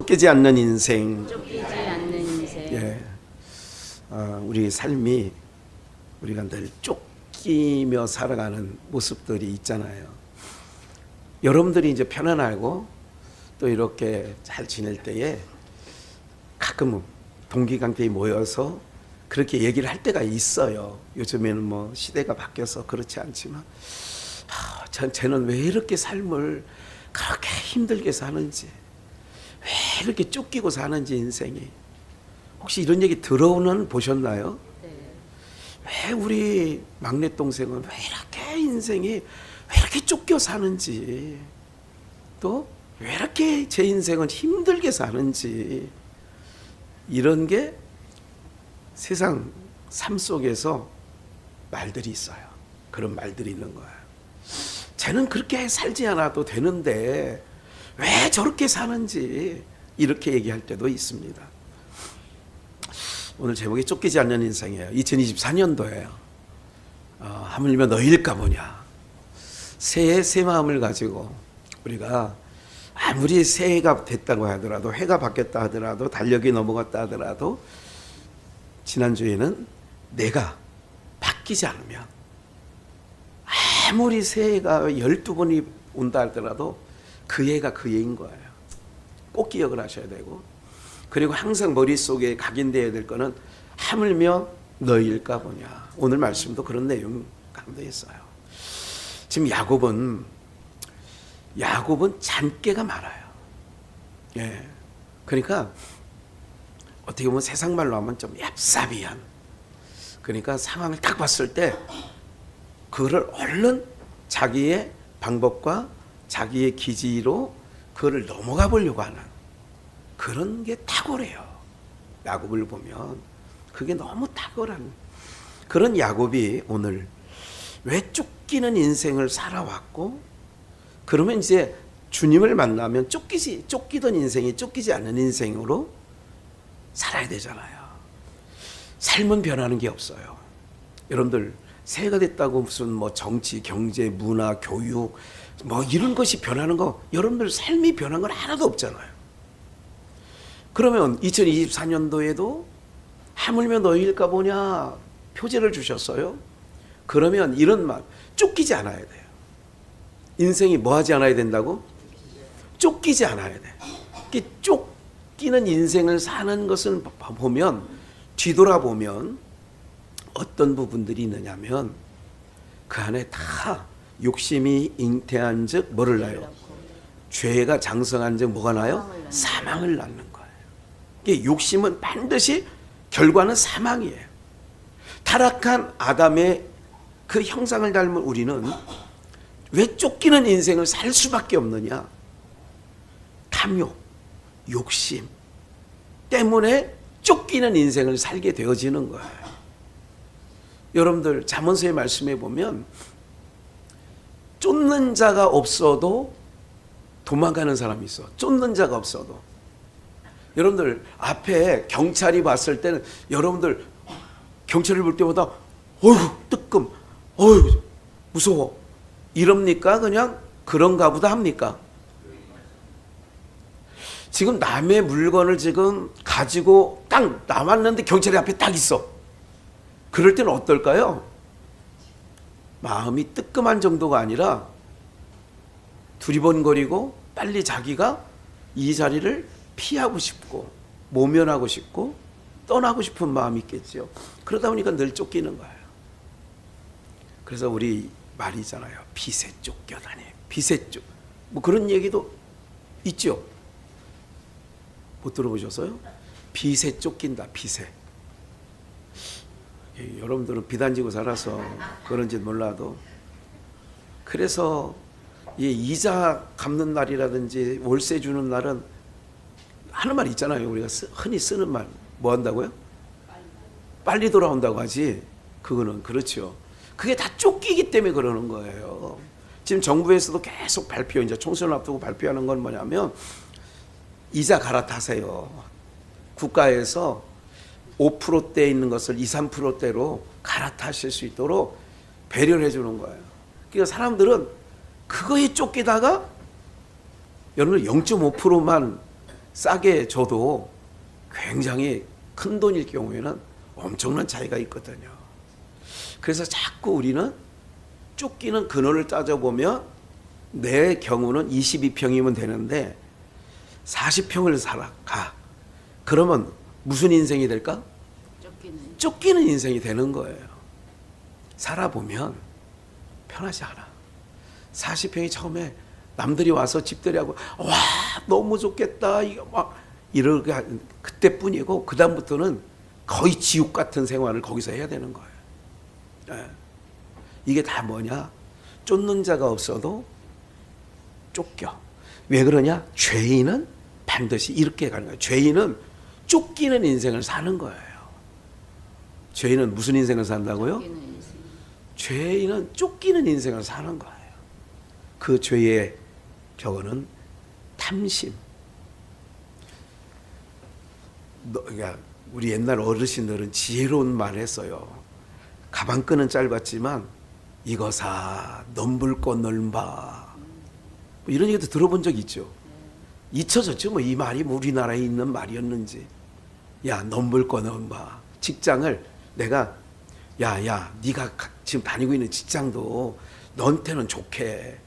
쫓기지 않는 인생. 쫓기지 않는 인생. 예. 우리 삶이 우리가 늘 쫓기며 살아가는 모습들이 있잖아요. 여러분들이 이제 편안하고 또 이렇게 잘 지낼 때에 가끔은 동기간격이 모여서 그렇게 얘기를 할 때가 있어요. 요즘에는 뭐 시대가 바뀌어서 그렇지 않지만 쟤는 왜 이렇게 삶을 그렇게 힘들게 사는지, 왜 이렇게 쫓기고 사는지 인생이. 혹시 이런 얘기 들어오는 보셨나요? 네. 왜 우리 막내 동생은 왜 이렇게 인생이 왜 이렇게 쫓겨 사는지, 또 왜 이렇게 제 인생은 힘들게 사는지, 이런 게 세상 삶 속에서 말들이 있어요. 그런 말들이 있는 거예요. 쟤는 그렇게 살지 않아도 되는데 왜 저렇게 사는지, 이렇게 얘기할 때도 있습니다. 오늘 제목이 쫓기지 않는 인생이에요. 2024년도예요. 하물며 너희일까 보냐. 새해 새 마음을 가지고 우리가 아무리 새해가 됐다고 하더라도, 해가 바뀌었다 하더라도, 달력이 넘어갔다 하더라도, 지난주에는 내가 바뀌지 않으면, 아무리 새해가 12번이 온다 하더라도 그 해가 그 해인 거예요. 꼭 기억을 하셔야 되고, 그리고 항상 머릿속에 각인되어야 될 거는 하물며 너희일까 보냐. 오늘 말씀도 그런 내용 가운데 있어요. 지금 야곱은 잔꾀가 많아요. 예. 그러니까 어떻게 보면 세상 말로 하면 좀 얍삽이한, 그러니까 상황을 딱 봤을 때 그거를 얼른 자기의 방법과 자기의 기지로 그거를 넘어가 보려고 하는 그런 게 탁월해요. 야곱을 보면 그게 너무 탁월한 그런 야곱이 오늘 왜 쫓기는 인생을 살아왔고, 그러면 이제 주님을 만나면 쫓기던 인생이 쫓기지 않는 인생으로 살아야 되잖아요. 삶은 변하는 게 없어요. 여러분들 새해가 됐다고 무슨 뭐 정치, 경제, 문화, 교육 뭐 이런 것이 변하는 거, 여러분들 삶이 변한 건 하나도 없잖아요. 그러면 2024년도에도 하물며 너희일까 보냐 표제를 주셨어요. 그러면 이런 말, 쫓기지 않아야 돼요. 인생이 뭐 하지 않아야 된다고? 쫓기지 않아야 돼. 쫓기는 인생을 사는 것을 보면, 뒤돌아보면 어떤 부분들이 있느냐면 그 안에 다 욕심이 잉태한 즉 뭐를 낳아요? 죄가 장성한 즉 뭐가 나요? 사망을 낳는 거예요. 이게 욕심은 반드시 결과는 사망이에요. 타락한 아담의 그 형상을 닮은 우리는 왜 쫓기는 인생을 살 수밖에 없느냐? 탐욕, 욕심 때문에 쫓기는 인생을 살게 되어지는 거예요. 여러분들 잠언서의 말씀에 보면 쫓는 자가 없어도 도망가는 사람이 있어. 쫓는 자가 없어도. 여러분들 앞에 경찰이 봤을 때는 여러분들 경찰을 볼 때마다 어휴 뜨끔, 어휴 무서워 이럽니까? 그냥 그런가 보다 합니까? 지금 남의 물건을 지금 가지고 딱 나왔는데 경찰이 앞에 딱 있어. 그럴 때는 어떨까요? 마음이 뜨끔한 정도가 아니라 두리번거리고 빨리 자기가 이 자리를 피하고 싶고 모면하고 싶고 떠나고 싶은 마음이 있겠죠. 그러다 보니까 늘 쫓기는 거예요. 그래서 우리 말이 있잖아요. 빚에 쫓겨다니. 빚에 쫓. 뭐 그런 얘기도 있죠. 못 들어보셨어요? 빚에 쫓긴다. 빚에. 여러분들은 빚 안 지고 살아서 그런지 몰라도, 그래서 이 이자 갚는 날이라든지 월세 주는 날은 하는 말 있잖아요. 우리가 흔히 쓰는 말. 뭐 한다고요? 빨리 돌아온다고 하지. 그거는 그렇죠. 그게 다 쫓기기 때문에 그러는 거예요. 지금 정부에서도 계속 발표, 이제 총선을 앞두고 발표하는 건 뭐냐면 이자 갈아타세요. 국가에서 5%대에 있는 것을 2, 3%대로 갈아타실 수 있도록 배려를 해주는 거예요. 그러니까 사람들은 그거에 쫓기다가 여러분 0.5%만 싸게 줘도 굉장히 큰 돈일 경우에는 엄청난 차이가 있거든요. 그래서 자꾸 우리는 쫓기는 근원을 따져보면 내 경우는 22평이면 되는데 40평을 살아가. 그러면 무슨 인생이 될까? 쫓기는 인생이 되는 거예요. 살아보면 편하지 않아. 40평이 처음에 남들이 와서 집들이 하고 와 너무 좋겠다 이거 막 이러게 그때뿐이고 그 다음부터는 거의 지옥 같은 생활을 거기서 해야 되는 거예요. 네. 이게 다 뭐냐? 쫓는 자가 없어도 쫓겨. 왜 그러냐? 죄인은 반드시 이렇게 가는 거예요. 죄인은 쫓기는 인생을 사는 거예요. 죄인은 무슨 인생을 산다고요? 죄인은 쫓기는 인생을 사는 거예요. 그 죄의 저거는 탐심. 그러니까 우리 옛날 어르신들은 지혜로운 말 했어요. 가방끈은 짧았지만 이거 사 넘불꽃 넓바 뭐 이런 얘기도 들어본 적 있죠. 잊혀졌죠. 뭐 이 말이 뭐 우리나라에 있는 말이었는지. 야 넘불꽃 넓바. 직장을 내가 야야 네가 지금 다니고 있는 직장도 너한테는 좋게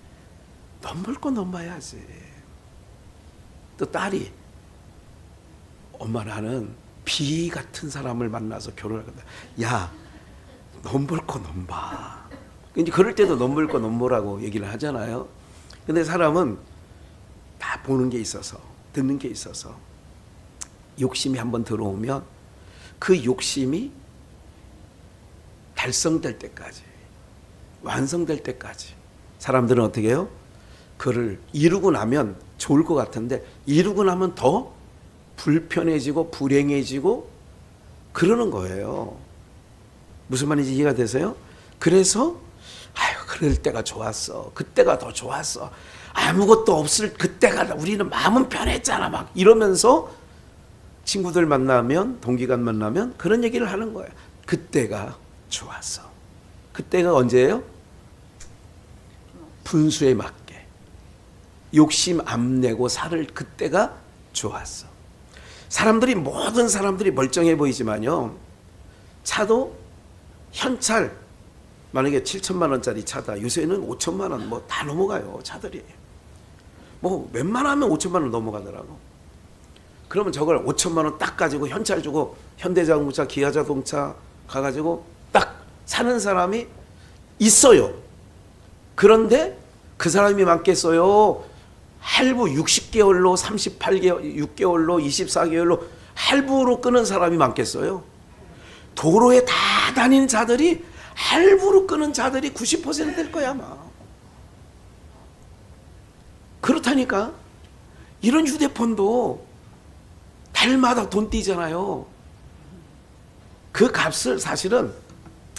넘불꽃 넓어야지. 또 딸이 엄마 나는 비 같은 사람을 만나서 결혼할 건다. 야 넘볼거 넘봐. 이제 그럴 때도 넘볼거 넘보라고 얘기를 하잖아요. 근데 사람은 다 보는 게 있어서 듣는 게 있어서 욕심이 한번 들어오면 그 욕심이 달성될 때까지 완성될 때까지 사람들은 어떻게 해요? 그를 이루고 나면 좋을 것 같은데 이루고 나면 더 불편해지고 불행해지고 그러는 거예요. 무슨 말인지 이해가 되세요? 그래서 아유 그럴 때가 좋았어. 그때가 더 좋았어. 아무것도 없을 그때가 우리는 마음은 편했잖아. 막 이러면서 친구들 만나면 동기간 만나면 그런 얘기를 하는 거예요. 그때가 좋았어. 그때가 언제예요? 분수에 맞게 욕심 안 내고 살 그때가 좋았어. 사람들이 모든 사람들이 멀쩡해 보이지만요. 차도 현찰 만약에 7천만 원짜리 차다. 요새는 5천만 원 뭐 다 넘어가요. 차들이. 뭐 웬만하면 5천만 원 넘어가더라고. 그러면 저걸 5천만 원 딱 가지고 현찰 주고 현대자동차, 기아자동차 가가지고 딱 사는 사람이 있어요. 그런데 그 사람이 많겠어요. 할부 60개월로 38개월, 6개월로 24개월로 할부로 끄는 사람이 많겠어요. 도로에 다 다니는 자들이 할부로 끄는 자들이 90%될 거야 아마. 그렇다니까. 이런 휴대폰도 달마다 돈 띄잖아요. 그 값을 사실은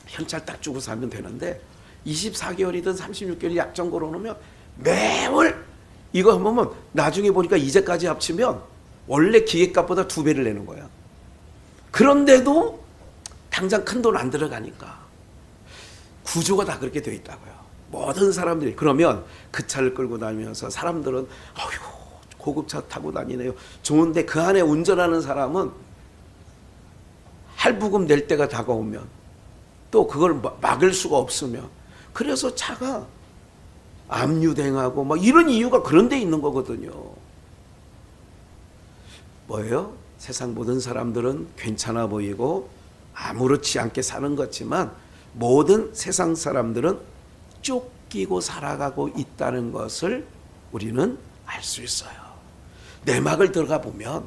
현찰 딱 주고 사면 되는데 24개월이든 36개월이 약정 걸어놓으면 매월 이거 보면 나중에 보니까 이제까지 합치면 원래 기계값보다 2배를 내는 거야. 그런데도 당장 큰 돈 안 들어가니까 구조가 다 그렇게 되어 있다고요. 모든 사람들이. 그러면 그 차를 끌고 다니면서 사람들은 어휴 고급차 타고 다니네요. 좋은데 그 안에 운전하는 사람은 할부금 낼 때가 다가오면 또 그걸 막을 수가 없으면 그래서 차가 압류대행하고 막 이런 이유가 그런 데 있는 거거든요. 뭐예요? 세상 모든 사람들은 괜찮아 보이고 아무렇지 않게 사는 것지만 모든 세상 사람들은 쫓기고 살아가고 있다는 것을 우리는 알 수 있어요. 내막을 들어가 보면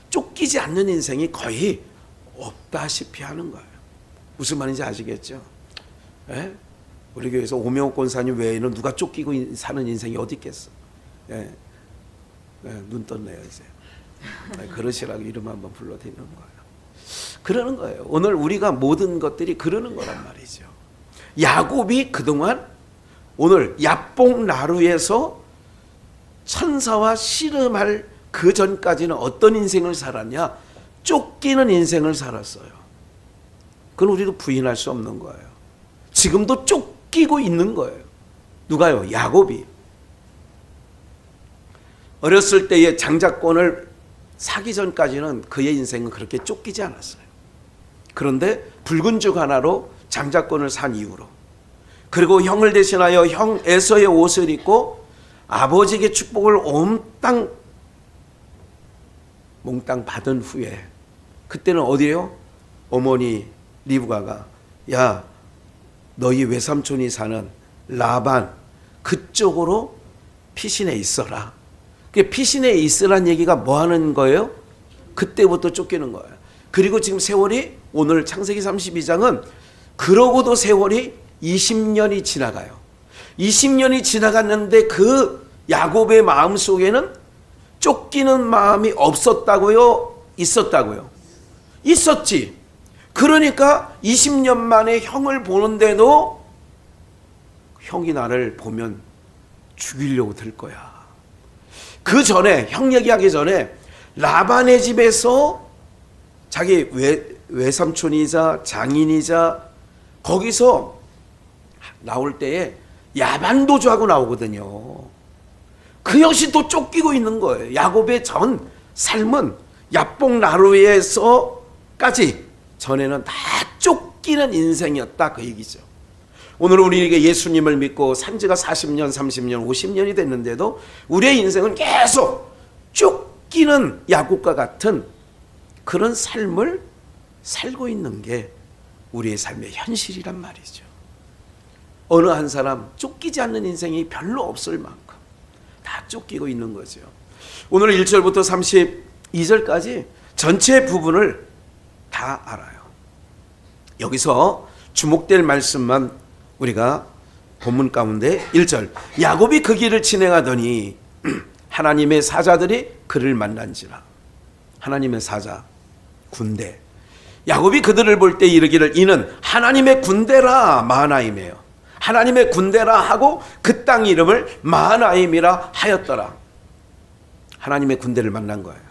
쫓기지 않는 인생이 거의 없다시피 하는 거예요. 무슨 말인지 아시겠죠? 예? 우리 교회에서 오명옥 권사님 외에는 누가 쫓기고 사는 인생이 어디 있겠어? 예. 예, 눈 떴네요 이제. 그러시라고 이름 한번 불러드리는 거예요. 그러는 거예요. 오늘 우리가 모든 것들이 그러는 거란 말이죠. 야곱이 그동안 오늘 야뽕 나루에서 천사와 씨름할 그 전까지는 어떤 인생을 살았냐? 쫓기는 인생을 살았어요. 그건 우리도 부인할 수 없는 거예요. 지금도 쫓기고 있는 거예요. 누가요? 야곱이. 어렸을 때의 장자권을 사기 전까지는 그의 인생은 그렇게 쫓기지 않았어요. 그런데 붉은 죽 하나로 장자권을 산 이후로, 그리고 형을 대신하여 형 에서의 옷을 입고 아버지에게 축복을 몽땅 받은 후에, 그때는 어디에요? 어머니 리브가가, 야, 너희 외삼촌이 사는 라반 그쪽으로 피신해 있어라. 피신해 있으란 얘기가 뭐 하는 거예요? 그때부터 쫓기는 거예요. 그리고 지금 세월이, 오늘 창세기 32장은 그러고도 세월이 20년이 지나가요. 20년이 지나갔는데 그 야곱의 마음 속에는 쫓기는 마음이 없었다고요? 있었다고요? 있었지. 그러니까 20년 만에 형을 보는데도 형이 나를 보면 죽이려고 들 거야. 그 전에, 형 얘기하기 전에 라반의 집에서 자기 외삼촌이자 장인이자 거기서 나올 때에 야반도주하고 나오거든요. 그 역시 또 쫓기고 있는 거예요. 야곱의 전 삶은 야복나루에서까지 전에는 다 쫓기는 인생이었다, 그 얘기죠. 오늘 우리에게 예수님을 믿고 산지가 40년, 30년, 50년이 됐는데도 우리의 인생은 계속 쫓기는 야곱과 같은 그런 삶을 살고 있는 게 우리의 삶의 현실이란 말이죠. 어느 한 사람 쫓기지 않는 인생이 별로 없을 만큼 다 쫓기고 있는 거죠. 오늘 1절부터 32절까지 전체 부분을 다 알아요. 여기서 주목될 말씀만 우리가 본문 가운데 1절, 야곱이 그 길을 진행하더니 하나님의 사자들이 그를 만난지라. 하나님의 사자, 군대. 야곱이 그들을 볼 때 이르기를 이는 하나님의 군대라 마하나임이에요. 하나님의 군대라 하고 그 땅 이름을 마하나임이라 하였더라. 하나님의 군대를 만난 거예요.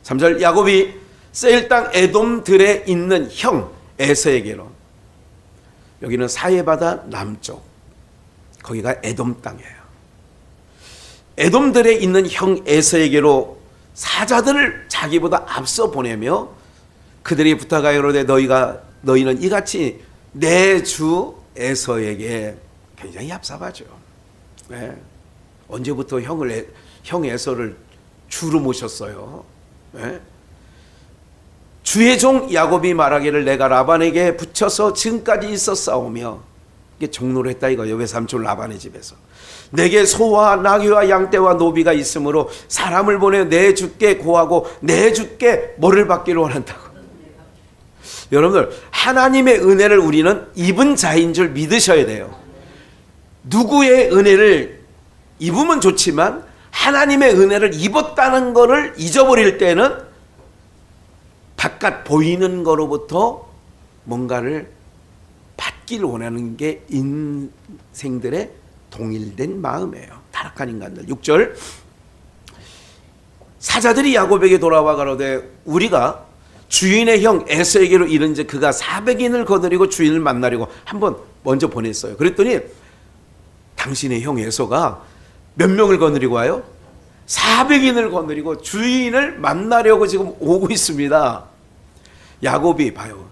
3절, 야곱이 세일 땅 에돔들에 있는 형 에서에게로, 여기는 사해바다 남쪽, 거기가 에돔 땅이에요. 에돔들에 있는 형 에서에게로 사자들을 자기보다 앞서 보내며 그들이 부탁하여 이르되 너희는 이같이 내 주 에서에게, 굉장히 얍삽하죠. 네. 언제부터 형 에서를 주로 모셨어요. 네. 주의 종 야곱이 말하기를 내가 라반에게 붙여서 지금까지 있었사오며, 이게 종로를 했다 이거예요. 외삼촌 라반의 집에서 내게 소와 나귀와 양떼와 노비가 있으므로 사람을 보내 내 주께 고하고 내 주께 뭐를 받기를 원한다고. 여러분들, 하나님의 은혜를 우리는 입은 자인 줄 믿으셔야 돼요. 누구의 은혜를 입으면 좋지만 하나님의 은혜를 입었다는 것을 잊어버릴 때는 바깥 보이는 거로부터 뭔가를 받기를 원하는 게 인생들의 동일된 마음이에요. 타락한 인간들. 6절, 사자들이 야곱에게 돌아와 가로되 우리가 주인의 형 에서에게로 이른즉 그가 400인을 거느리고 주인을 만나려고 한번 먼저 보냈어요. 그랬더니 당신의 형 에서가 몇 명을 거느리고 와요? 400인을 거느리고 주인을 만나려고 지금 오고 있습니다. 야곱이 봐요.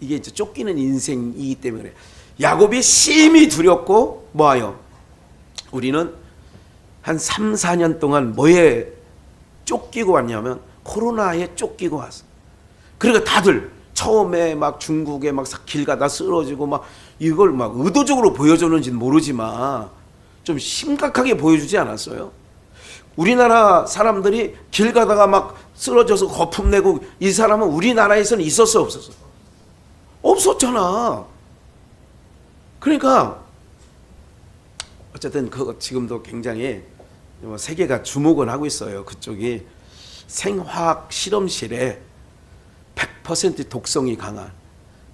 이게 이제 쫓기는 인생이기 때문에 야곱이 심히 두렵고 뭐하여? 우리는 한 3, 4년 동안 뭐에 쫓기고 왔냐면 코로나에 쫓기고 왔어. 그러니까 다들 처음에 막 중국에 막 길 가다 쓰러지고 막 이걸 막 의도적으로 보여줬는지는 모르지만 좀 심각하게 보여주지 않았어요? 우리나라 사람들이 길 가다가 막 쓰러져서 거품 내고, 이 사람은 우리나라에서는 있었어 없었어? 없었잖아. 그러니까 어쨌든 그거 지금도 굉장히 세계가 주목을 하고 있어요. 그쪽이 생화학 실험실에 100% 독성이 강한,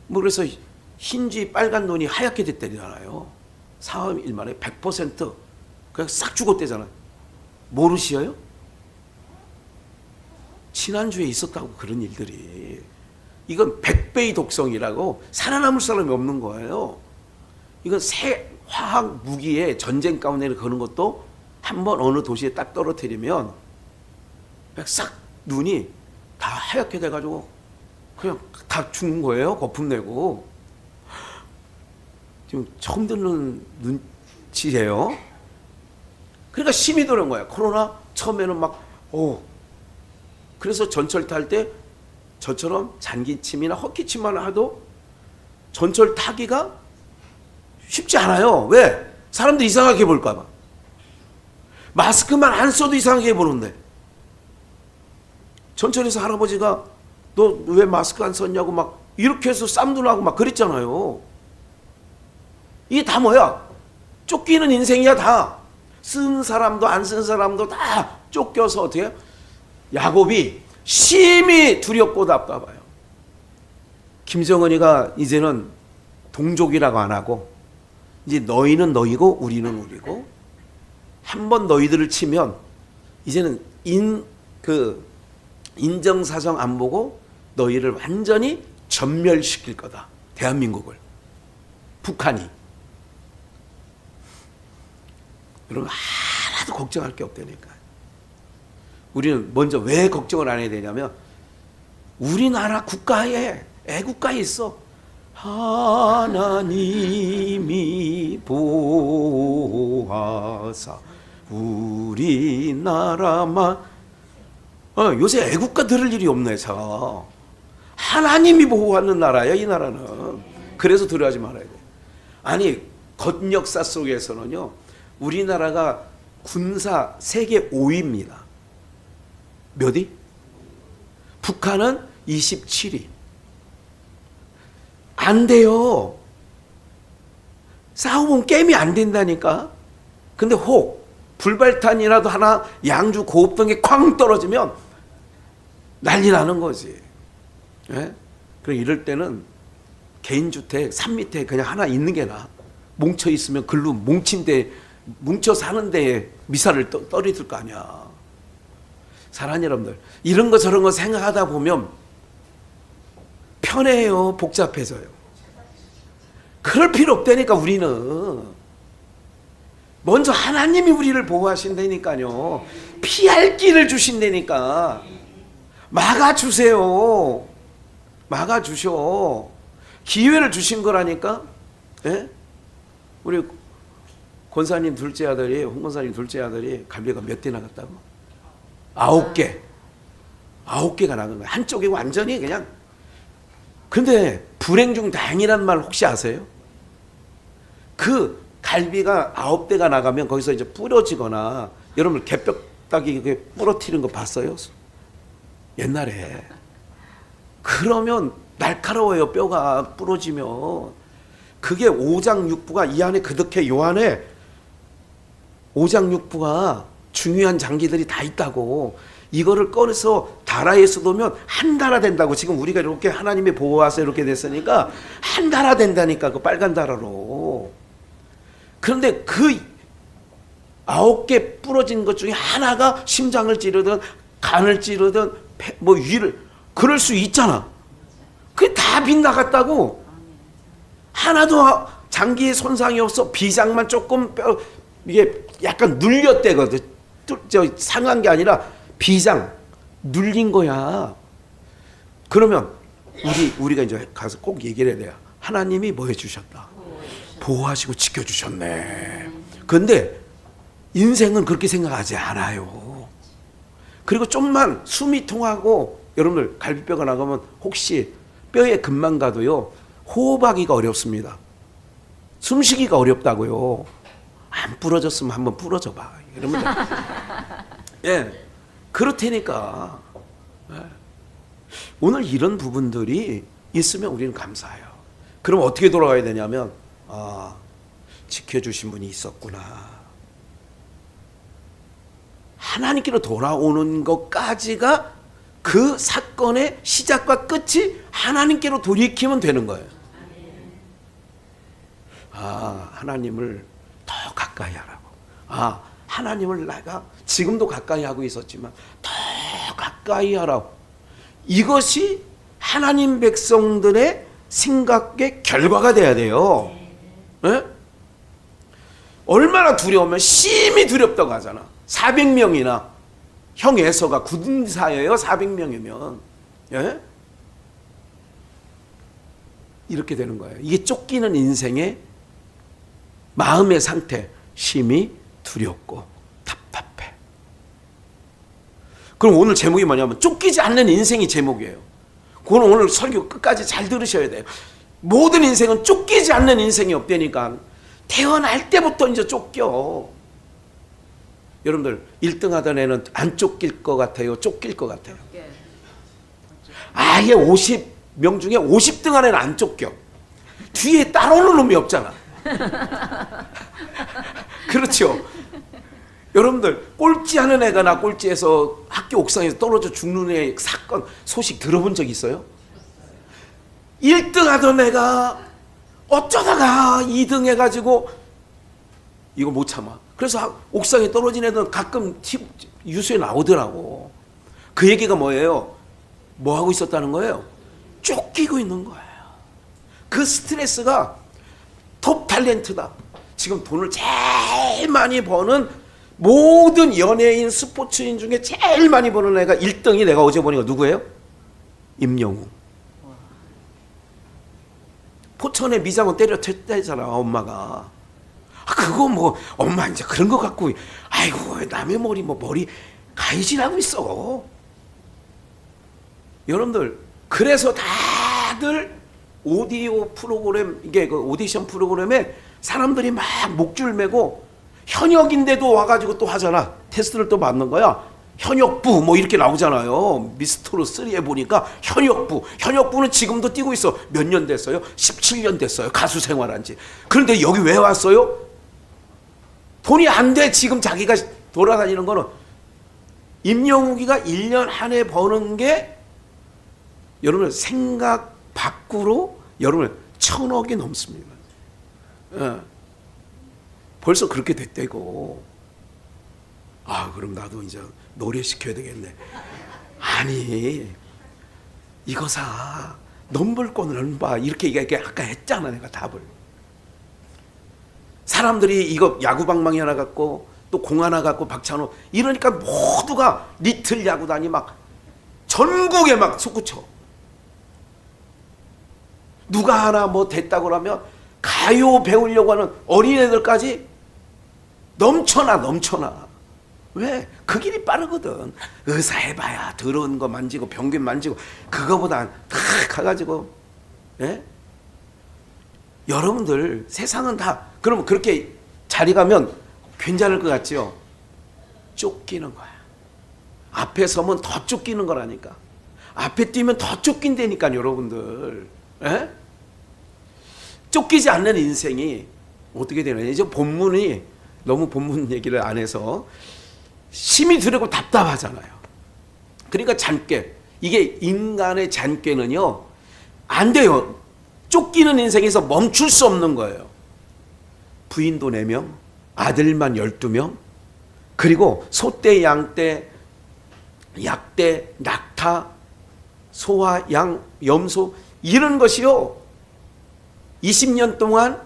뭐 그래서 흰쥐 빨간 눈이 하얗게 됐다잖아요. 4일 만에 100% 그냥 싹 죽었대잖아. 모르시어요? 지난주에 있었다고, 그런 일들이. 이건 100배의 독성이라고 살아남을 사람이 없는 거예요. 이건 새 화학 무기에 전쟁 가운데 거는 것도 한번 어느 도시에 딱 떨어뜨리면 싹 눈이 다 하얗게 돼가지고 그냥 다 죽는 거예요. 거품 내고. 지금 처음 듣는 눈치예요. 그러니까 심이 드는 거야. 코로나 처음에는 그래서 전철 탈 때 저처럼 잔기침이나 헛기침만 해도 전철 타기가 쉽지 않아요. 왜? 사람들이 이상하게 볼까 봐. 마스크만 안 써도 이상하게 보는데. 전철에서 할아버지가 너 왜 마스크 안 썼냐고 막 이렇게 해서 쌈도 나고 막 그랬잖아요. 이게 다 뭐야? 쫓기는 인생이야 다. 쓴 사람도 안 쓴 사람도 다 쫓겨서 어떻게 해요? 야곱이 심히 두렵고 답답해요. 김정은이가 이제는 동족이라고 안 하고 이제 너희는 너희고 우리는 우리고 한번 너희들을 치면 이제는 인정사정 안 보고 너희를 완전히 전멸시킬 거다. 대한민국을. 북한이. 여러분 하나도 걱정할 게 없다니까. 우리는 먼저 왜 걱정을 안 해야 되냐면 우리나라 국가에 애국가에 있어. 하나님이 보호하사 우리나라만 요새 애국가 들을 일이 없네. 하나님이 보호하는 나라야 이 나라는. 그래서 두려워하지 말아야 돼. 아니 겉역사 속에서는요 우리나라가 군사 세계 5위입니다. 몇위? 북한은 27위. 안 돼요. 싸우면 게임이 안 된다니까. 근데 혹 불발탄이라도 하나 양주 고급등에 쾅 떨어지면 난리 나는 거지. 예? 그럼 이럴 때는 개인주택 산 밑에 그냥 하나 있는 게 나아. 뭉쳐 있으면 글로 뭉쳐 사는 데에 미사를 떨어질 거 아니야. 사랑하는 여러분들, 이런 거 저런 거 생각하다 보면 편해요, 복잡해져요. 그럴 필요 없다니까. 우리는 먼저 하나님이 우리를 보호하신다니까요. 피할 길을 주신다니까. 막아주세요. 막아주셔. 기회를 주신 거라니까. 예? 우리 권사님 둘째 아들이, 홍 권사님 둘째 아들이 갈비가 몇 대 나갔다고? 9개. 9개가 나간 거야. 한쪽이 완전히 그냥. 근데 불행 중 다행이란 말 혹시 아세요? 그 갈비가 9대가 나가면 거기서 이제 부러지거나, 여러분 개뼈다귀 부러뜨리는 거 봤어요? 옛날에. 그러면 날카로워요. 뼈가 부러지면. 그게 오장육부가 이 안에 그득해. 요 안에 오장육부가 중요한 장기들이 다 있다고. 이거를 꺼내서 달아에 쏟으면 한 달아 된다고. 지금 우리가 이렇게 하나님의 보호하서 이렇게 됐으니까 한 달아 된다니까. 그 빨간 달아로. 그런데 그 9개 부러진 것 중에 하나가 심장을 찌르든 간을 찌르든 뭐 위를, 그럴 수 있잖아. 그게 다 빗나갔다고. 하나도 장기에 손상이 없어. 비장만 조금 이게 약간 눌렸대거든. 상한 게 아니라 비장 눌린 거야. 그러면 우리가 이제 가서 꼭 얘기를 해야 돼요. 하나님이 뭐 해주셨다? 보호하시고 지켜주셨네. 그런데 인생은 그렇게 생각하지 않아요. 그리고 좀만 숨이 통하고, 여러분들 갈비뼈가 나가면 혹시 뼈에 금만 가도요 호흡하기가 어렵습니다. 숨쉬기가 어렵다고요. 안 부러졌으면 한번 부러져 봐. 이러면 예, 그렇다니까. 예. 오늘 이런 부분들이 있으면 우리는 감사해요. 그럼 어떻게 돌아가야 되냐면, 지켜주신 분이 있었구나. 하나님께로 돌아오는 것까지가 그 사건의 시작과 끝이 하나님께로 돌이키면 되는 거예요. 하나님을 더 가까이 하라고. 하나님을 내가 지금도 가까이 하고 있었지만 더 가까이 하라고. 이것이 하나님 백성들의 생각의 결과가 돼야 돼요. 네? 얼마나 두려우면 심히 두렵다고 하잖아. 400명이나 형 에서가 군사예요. 400명이면. 예? 이렇게 되는 거예요. 이게 쫓기는 인생의 마음의 상태, 심히 두렵고 답답해. 그럼 오늘 제목이 뭐냐면 쫓기지 않는 인생이 제목이에요. 그건 오늘 설교 끝까지 잘 들으셔야 돼요. 모든 인생은 쫓기지 않는 인생이 없다니까. 태어날 때부터 이제 쫓겨. 여러분들 1등 하던 애는 안 쫓길 것 같아요? 쫓길 것 같아요? 아예 50명 중에 50등 안에는 안 쫓겨. 뒤에 따라오는 놈이 없잖아. 그렇죠? 여러분들 꼴찌하는 애가 나 꼴찌해서 학교 옥상에서 떨어져 죽는 애 사건 소식 들어본 적 있어요? 1등 하던 애가 어쩌다가 2등 해가지고 이거 못 참아. 그래서 옥상에 떨어진 애들은 가끔 뉴스에 나오더라고. 그 얘기가 뭐예요? 뭐 하고 있었다는 거예요? 쫓기고 있는 거예요. 그 스트레스가 톱 탤런트다. 지금 돈을 제일 많이 버는 모든 연예인, 스포츠인 중에 제일 많이 버는 애가 1등이 내가 어제 보니까 누구예요? 임영웅. 포천에 미장원 때려쳤다잖아, 엄마가. 그거 뭐 엄마 이제 그런 거 갖고 아이고 남의 머리 뭐 머리 가이질하고 있어. 여러분들 그래서 다들 오디오 프로그램 이게 그 오디션 프로그램에 사람들이 막 목줄 매고 현역인데도 와가지고 또 하잖아. 테스트를 또 받는 거야. 현역부 뭐 이렇게 나오잖아요. 미스터로 3에 보니까 현역부는 지금도 뛰고 있어. 몇 년 됐어요? 17년 됐어요. 가수 생활한 지. 그런데 여기 왜 왔어요? 돈이 안 돼. 지금 자기가 돌아다니는 거는. 임영웅이가 1년 한 해 버는 게 여러분 생각 밖으로 여러분 1,000억이 넘습니다. 예. 벌써 그렇게 됐대고. 아 그럼 나도 이제 노래 시켜야 되겠네. 아니 이거 사 넘볼권을 얼마 이렇게 아까 했잖아. 내가 답을. 사람들이 이거 야구방망이 하나 갖고 또 공 하나 갖고 박찬호 이러니까 모두가 리틀 야구단이 막 전국에 막 솟구쳐. 누가 하나 뭐 됐다고 하면 가요 배우려고 하는 어린애들까지 넘쳐나. 왜? 그 길이 빠르거든. 의사 해봐야 더러운 거 만지고 병균 만지고 그거보다 탁 가가지고. 예? 여러분들 세상은 다 그러면 그렇게 자리 가면 괜찮을 것 같지요? 쫓기는 거야. 앞에 서면 더 쫓기는 거라니까. 앞에 뛰면 더 쫓긴다니까 여러분들. 예? 쫓기지 않는 인생이 어떻게 되느냐. 이제 본문이 너무 본문 얘기를 안 해서 심히 두렵고 답답하잖아요. 그러니까 잔꾀. 이게 인간의 잔꾀는요. 안 돼요. 쫓기는 인생에서 멈출 수 없는 거예요. 부인도 4명, 아들만 12명, 그리고 소떼, 양떼, 약떼, 낙타, 소와 양, 염소 이런 것이요. 20년 동안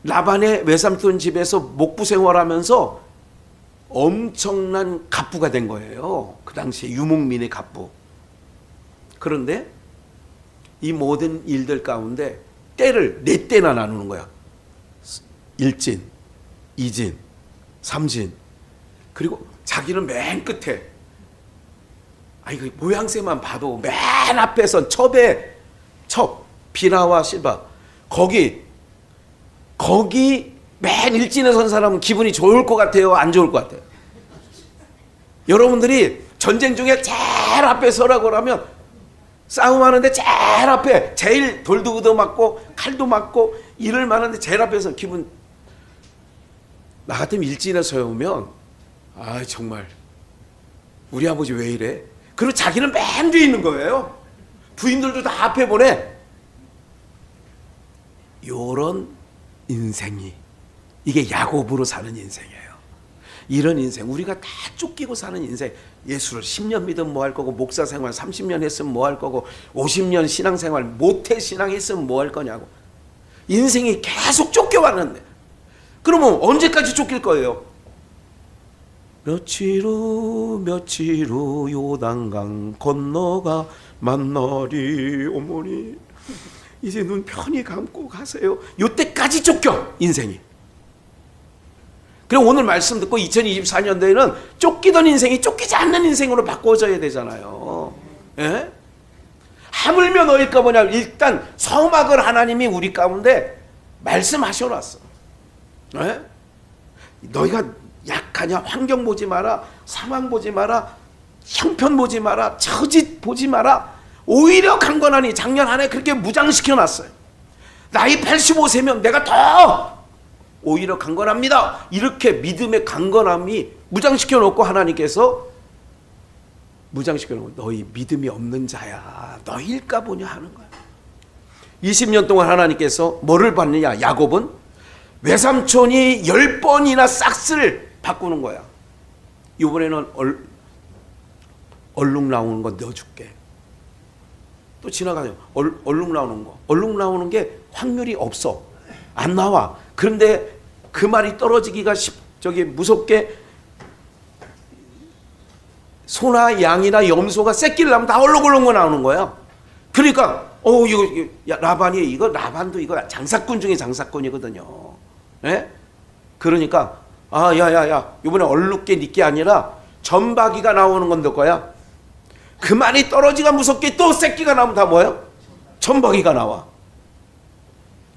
라반의 외삼촌 집에서 목부 생활하면서 엄청난 갑부가 된 거예요. 그 당시에 유목민의 갑부. 그런데 이 모든 일들 가운데 때를 4때나 나누는 거야. 1진, 2진, 3진. 그리고 자기는 맨 끝에. 그 모양새만 봐도 맨 앞에선 첩에 첩, 비나와 실바. 거기 맨 일진에 선 사람은 기분이 좋을 것 같아요? 안 좋을 것 같아요? 여러분들이 전쟁 중에 제일 앞에 서라고 하면 싸움하는데 제일 앞에 제일 돌도 얻어맞고 칼도 맞고 일을 많은데 제일 앞에서 기분 나 같으면 일진에 서오면 정말 우리 아버지 왜 이래? 그리고 자기는 맨 뒤에 있는 거예요. 부인들도 다 앞에 보내. 요런 인생이 이게 야곱으로 사는 인생이에요. 이런 인생 우리가 다 쫓기고 사는 인생. 예수를 10년 믿으면 뭐 할 거고 목사 생활 30년 했으면 뭐 할 거고 50년 신앙생활 모태 신앙 했으면 뭐 할 거냐고. 인생이 계속 쫓겨왔는데 그러면 언제까지 쫓길 거예요? 며칠 후 요단강 건너가 만나리. 어머니 이제 눈 편히 감고 가세요. 요때까지 쫓겨 인생이. 그럼 오늘 말씀 듣고 2024년도에는 쫓기던 인생이 쫓기지 않는 인생으로 바꿔져야 되잖아요. 예? 하물며 너희가 뭐냐, 일단 서막을 하나님이 우리 가운데 말씀하셔놨어. 예? 너희가 약하냐, 환경 보지 마라, 상황 보지 마라, 형편 보지 마라, 처지 보지 마라. 오히려 강건하니 작년 한 해 그렇게 무장시켜놨어요. 나이 85세면 내가 더 오히려 강건합니다. 이렇게 믿음의 강건함이 무장시켜놓고 하나님께서 무장시켜놓고 너희 믿음이 없는 자야, 너희일까 보냐 하는 거야. 20년 동안 하나님께서 뭐를 받느냐. 야곱은 외삼촌이 10번이나 싹스를 바꾸는 거야. 이번에는 얼룩 나오는 거 넣어줄게. 또 지나가요. 얼룩 나오는 거. 얼룩 나오는 게 확률이 없어. 안 나와. 그런데 그 말이 떨어지기가 무섭게 소나 양이나 염소가 새끼를 낳으면 다 얼룩얼룩 나오는 거야. 그러니까 라반이 라반도 이거 장사꾼 중에 장사꾼이거든요. 예? 그러니까 야야야 이번에 얼룩게 니께 아니라 점박이가 나오는 건 너 거야. 그 말이 떨어지가 무섭게 또 새끼가 나오면 다 뭐예요? 점박이가 나와.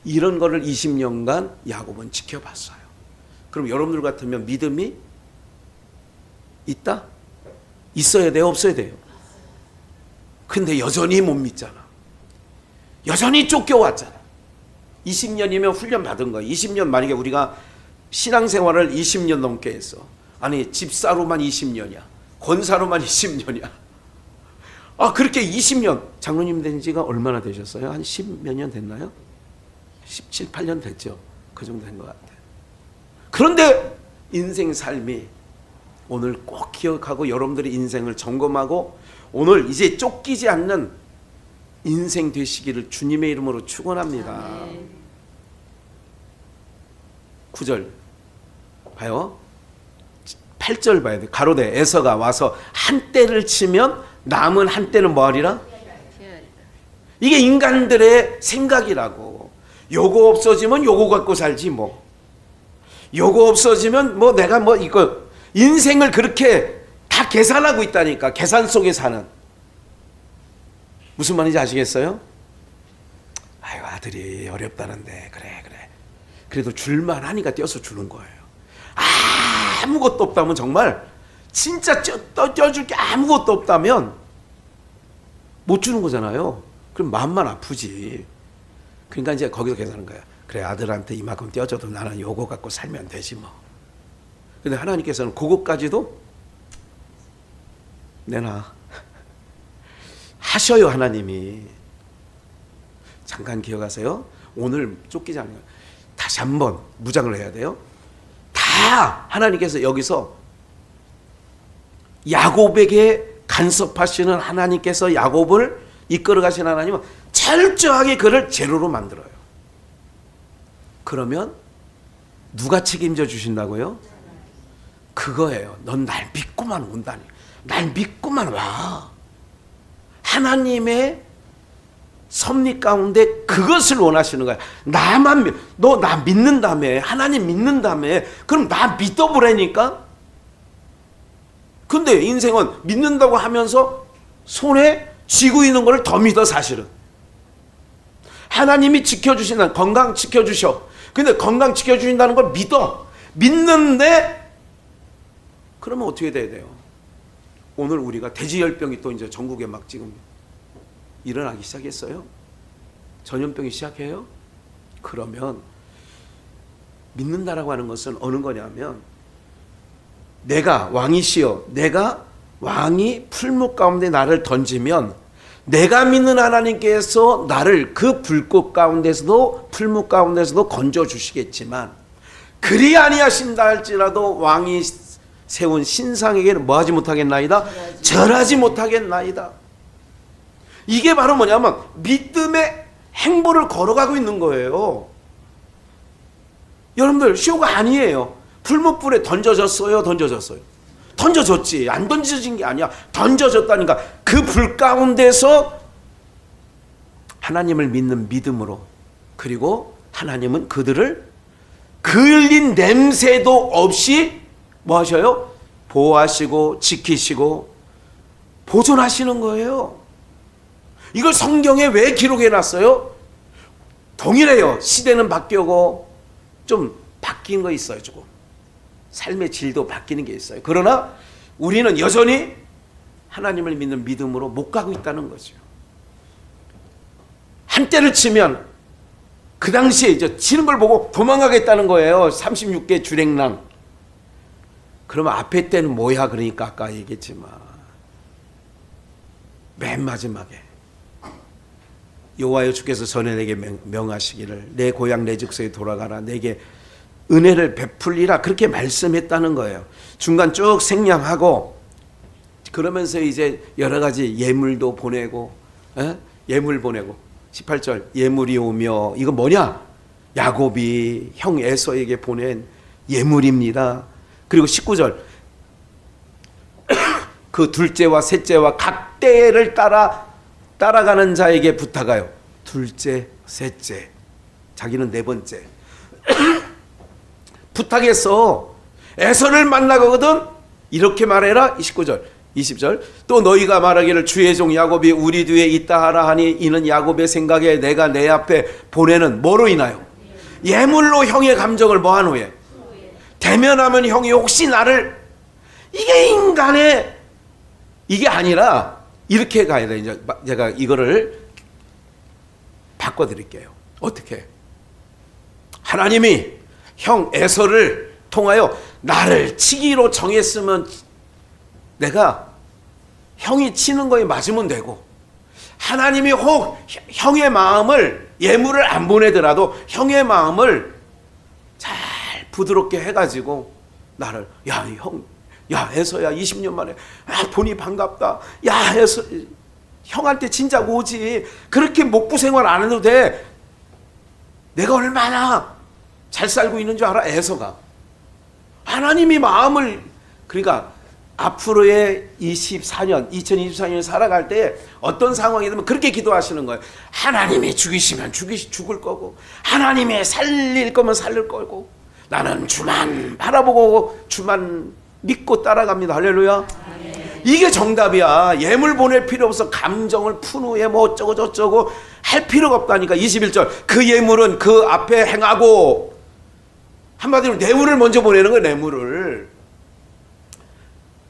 이런 거를 20년간 야곱은 지켜봤어요. 그럼 여러분들 같으면 믿음이 있다? 있어야 돼요? 없어야 돼요? 근데 여전히 못 믿잖아. 여전히 쫓겨왔잖아. 20년이면 훈련 받은 거야. 20년 만약에 우리가 신앙생활을 20년 넘게 했어. 아니 집사로만 20년이야. 권사로만 20년이야. 그렇게 20년. 장로님 된 지가 얼마나 되셨어요? 한 10몇 년 됐나요? 17, 8년 됐죠. 그 정도 된 것 같아요. 그런데 인생 삶이 오늘 꼭 기억하고 여러분들의 인생을 점검하고 오늘 이제 쫓기지 않는 인생 되시기를 주님의 이름으로 축원합니다. 9절 봐요. 8절 봐야 돼. 가로대 에서가 와서 한 때를 치면 남은 한 때는 뭐하리라? 이게 인간들의 생각이라고. 요거 없어지면 요거 갖고 살지 뭐. 요거 없어지면 뭐 내가 뭐 이거 인생을 그렇게 다 계산하고 있다니까. 계산 속에 사는. 무슨 말인지 아시겠어요? 아유 아들이 어렵다는데 그래 그래도 줄만 하니까 떼어서 주는 거예요. 아무것도 없다면 정말 진짜 떼어줄 게 아무것도 없다면 못 주는 거잖아요. 그럼 마음만 아프지. 그러니까 이제 거기서 계산하는 거야. 그래 아들한테 이만큼 떼어줘도 나는 요거 갖고 살면 되지 뭐. 근데 하나님께서는 그것까지도 내놔 하셔요. 하나님이. 잠깐 기억하세요. 오늘 쫓기지 않는 거예요. 다시 한번 무장을 해야 돼요. 다 하나님께서 여기서 야곱에게 간섭하시는 하나님께서 야곱을 이끌어 가신 하나님은 철저하게 그를 제로로 만들어요. 그러면 누가 책임져 주신다고요? 그거예요. 넌 날 믿고만 온다니. 날 믿고만 와. 하나님의 섭리 가운데 그것을 원하시는 거야. 나만 너 나 믿는다며. 하나님 믿는다며. 그럼 나 믿어보라니까. 근데 인생은 믿는다고 하면서 손에 쥐고 있는 걸 더 믿어. 사실은 하나님이 지켜주신다. 건강 지켜주셔. 근데 건강 지켜주신다는 걸 믿어. 믿는데 그러면 어떻게 돼야 돼요? 오늘 우리가 돼지열병이 또 이제 전국에 막 지금 일어나기 시작했어요. 전염병이 시작해요. 그러면 믿는다라고 하는 것은 어느 거냐면 내가 왕이시여 내가 왕이 풀무 가운데 나를 던지면 내가 믿는 하나님께서 나를 그 불꽃 가운데서도 풀무 가운데서도 건져 주시겠지만 그리 아니하신다 할지라도 왕이 세운 신상에게는 뭐하지 못하겠나이다? 절하지 못하겠나이다. 이게 바로 뭐냐면 믿음의 행보를 걸어가고 있는 거예요. 여러분들 쇼가 아니에요. 풀무불에 던져졌어요. 던져줬지. 안 던져진 게 아니야. 던져줬다니까. 그 불 가운데서 하나님을 믿는 믿음으로, 그리고 하나님은 그들을 그을린 냄새도 없이 뭐 하셔요? 보호하시고 지키시고 보존하시는 거예요. 이걸 성경에 왜 기록해 놨어요? 동일해요. 시대는 바뀌고 좀 바뀐 거 있어요. 조금 삶의 질도 바뀌는 게 있어요. 그러나 우리는 여전히 하나님을 믿는 믿음으로 못 가고 있다는 거죠. 한때를 치면 그 당시에 이제 치는 걸 보고 도망가겠다는 거예요. 36개 주랭랑. 그러면 앞에 때는 뭐야? 그러니까 아까 얘기했지만 맨 마지막에 여호와여 주께서 전에 내게 명하시기를 내 고향 내 직소에 돌아가라, 내게 은혜를 베풀리라, 그렇게 말씀했다는 거예요. 중간 쭉 생략하고 그러면서 이제 여러 가지 예물도 보내고, 예물 보내고 18절 예물이 오며, 이거 뭐냐? 야곱이 형 에서에게 보낸 예물입니다. 그리고 19절 그 둘째와 셋째와 각 때를 따라가는 자에게 부탁하여. 둘째, 셋째, 자기는 네 번째 부탁해서 에서를 만나거든 이렇게 말해라. 19절 20절 또 너희가 말하기를 주의 종 야곱이 우리 뒤에 있다 하라 하니 이는 야곱의 생각에 내가 내 앞에 보내는 뭐로 인하여? 예물로 형의 감정을 뭐한 후에? 대면하면 형이 혹시 나를, 이게 인간의, 이게 아니라 이렇게 가야 돼. 이제 제가 이거를 바꿔드릴게요. 어떻게? 하나님이 형 에서를 통하여 나를 치기로 정했으면 내가 형이 치는 거에 맞으면 되고, 하나님이 혹 형의 마음을, 예물을 안 보내더라도 형의 마음을 잘 부드럽게 해가지고 나를, 야 형, 야 에서야 20년 만에 보니 반갑다, 야 에서 형한테 진작 오지, 그렇게 목부 생활 안 해도 돼. 내가 얼마나 잘 살고 있는 줄 알아? 에서가 하나님이 마음을, 그러니까 앞으로의 2024년 살아갈 때 어떤 상황이 되면 그렇게 기도하시는 거예요. 하나님이 죽이시면 죽을 거고, 하나님이 살릴 거면 살릴 거고, 나는 주만 바라보고 주만 믿고 따라갑니다. 할렐루야. 이게 정답이야. 예물 보낼 필요 없어. 감정을 푼 후에 뭐 어쩌고 저쩌고 할 필요가 없다니까. 21절 그 예물은 그 앞에 행하고, 한마디로 뇌물을 먼저 보내는 거예요. 뇌물을.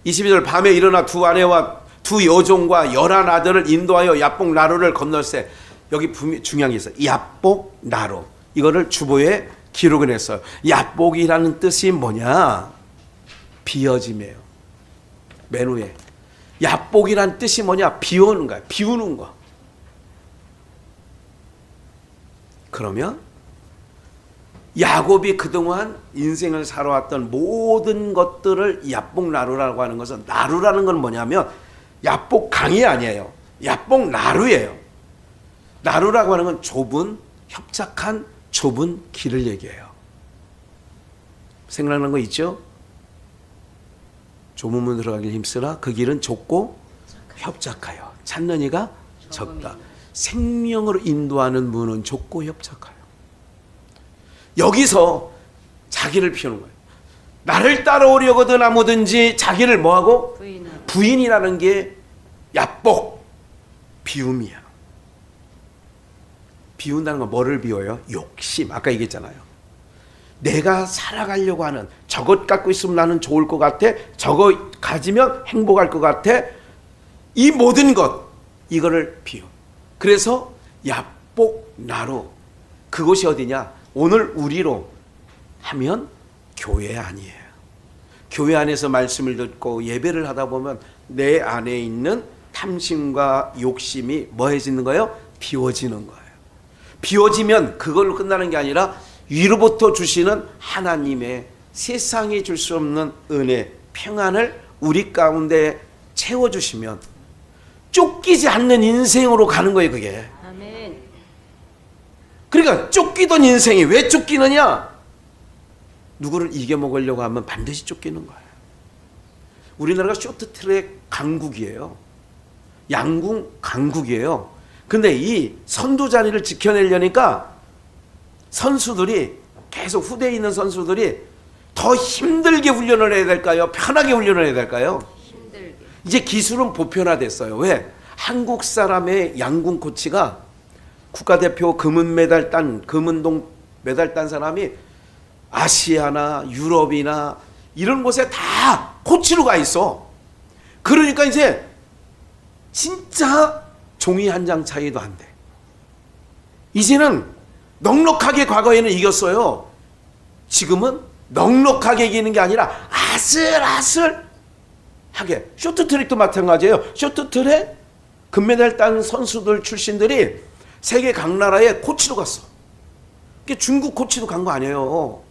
22절 밤에 일어나 두 아내와 두 여종과 11 아들을 인도하여 야복 나루를 건널세. 여기 중요한 게 있어요. 야복 나루, 이거를 주보에 기록을 했어요. 야복이라는 뜻이 뭐냐? 비어짐이에요. 맨 위에 야복이란 뜻이 뭐냐? 비우는 거야. 비우는 거. 그러면 야곱이 그동안 인생을 살아왔던 모든 것들을 야복 나루라고 하는 것은, 나루라는 건 뭐냐면 야복 강이 아니에요. 야복 나루예요. 나루라고 하는 건 좁은, 협착한 좁은 길을 얘기해요. 생각나는 거 있죠? 좁은 문 들어가길 힘쓰라. 그 길은 좁고 협착하여 찾는 이가 적다. 생명으로 인도하는 문은 좁고 협착하여. 여기서 자기를 피우는 거예요. 나를 따라오려거든 아무든지 자기를 뭐하고? 부인이라는 게 야복, 비움이야. 비운다는 건 뭐를 비워요? 욕심. 아까 얘기했잖아요. 내가 살아가려고 하는, 저것 갖고 있으면 나는 좋을 것 같아, 저거 가지면 행복할 것 같아, 이 모든 것, 이거를 비워. 그래서 야복 나루, 그곳이 어디냐? 오늘 우리로 하면 교회 아니에요. 교회 안에서 말씀을 듣고 예배를 하다 보면 내 안에 있는 탐심과 욕심이 뭐해지는 거예요? 비워지는 거예요. 비워지면 그걸로 끝나는 게 아니라 위로부터 주시는 하나님의 세상이 줄 수 없는 은혜, 평안을 우리 가운데 채워주시면 쫓기지 않는 인생으로 가는 거예요. 그게. 아멘. 그러니까 쫓기던 인생이 왜 쫓기느냐? 누구를 이겨먹으려고 하면 반드시 쫓기는 거예요. 우리나라가 쇼트트랙 강국이에요. 양궁 강국이에요. 근데 이 선두 자리를 지켜내려니까 선수들이 계속 후대에 있는 선수들이 더 힘들게 훈련을 해야 될까요? 편하게 훈련을 해야 될까요? 힘들게. 이제 기술은 보편화됐어요. 왜? 한국 사람의 양궁 코치가 국가대표 금은동 메달 딴 사람이 아시아나 유럽이나 이런 곳에 다 코치로 가 있어. 그러니까 이제 진짜 종이 한 장 차이도 안 돼. 이제는 넉넉하게 과거에는 이겼어요. 지금은 넉넉하게 이기는 게 아니라 아슬아슬하게. 쇼트트랙도 마찬가지예요. 쇼트트랙 금메달 딴 선수들 출신들이 세계 각 나라에 코치로 갔어. 그게 중국 코치도 간 거 아니에요.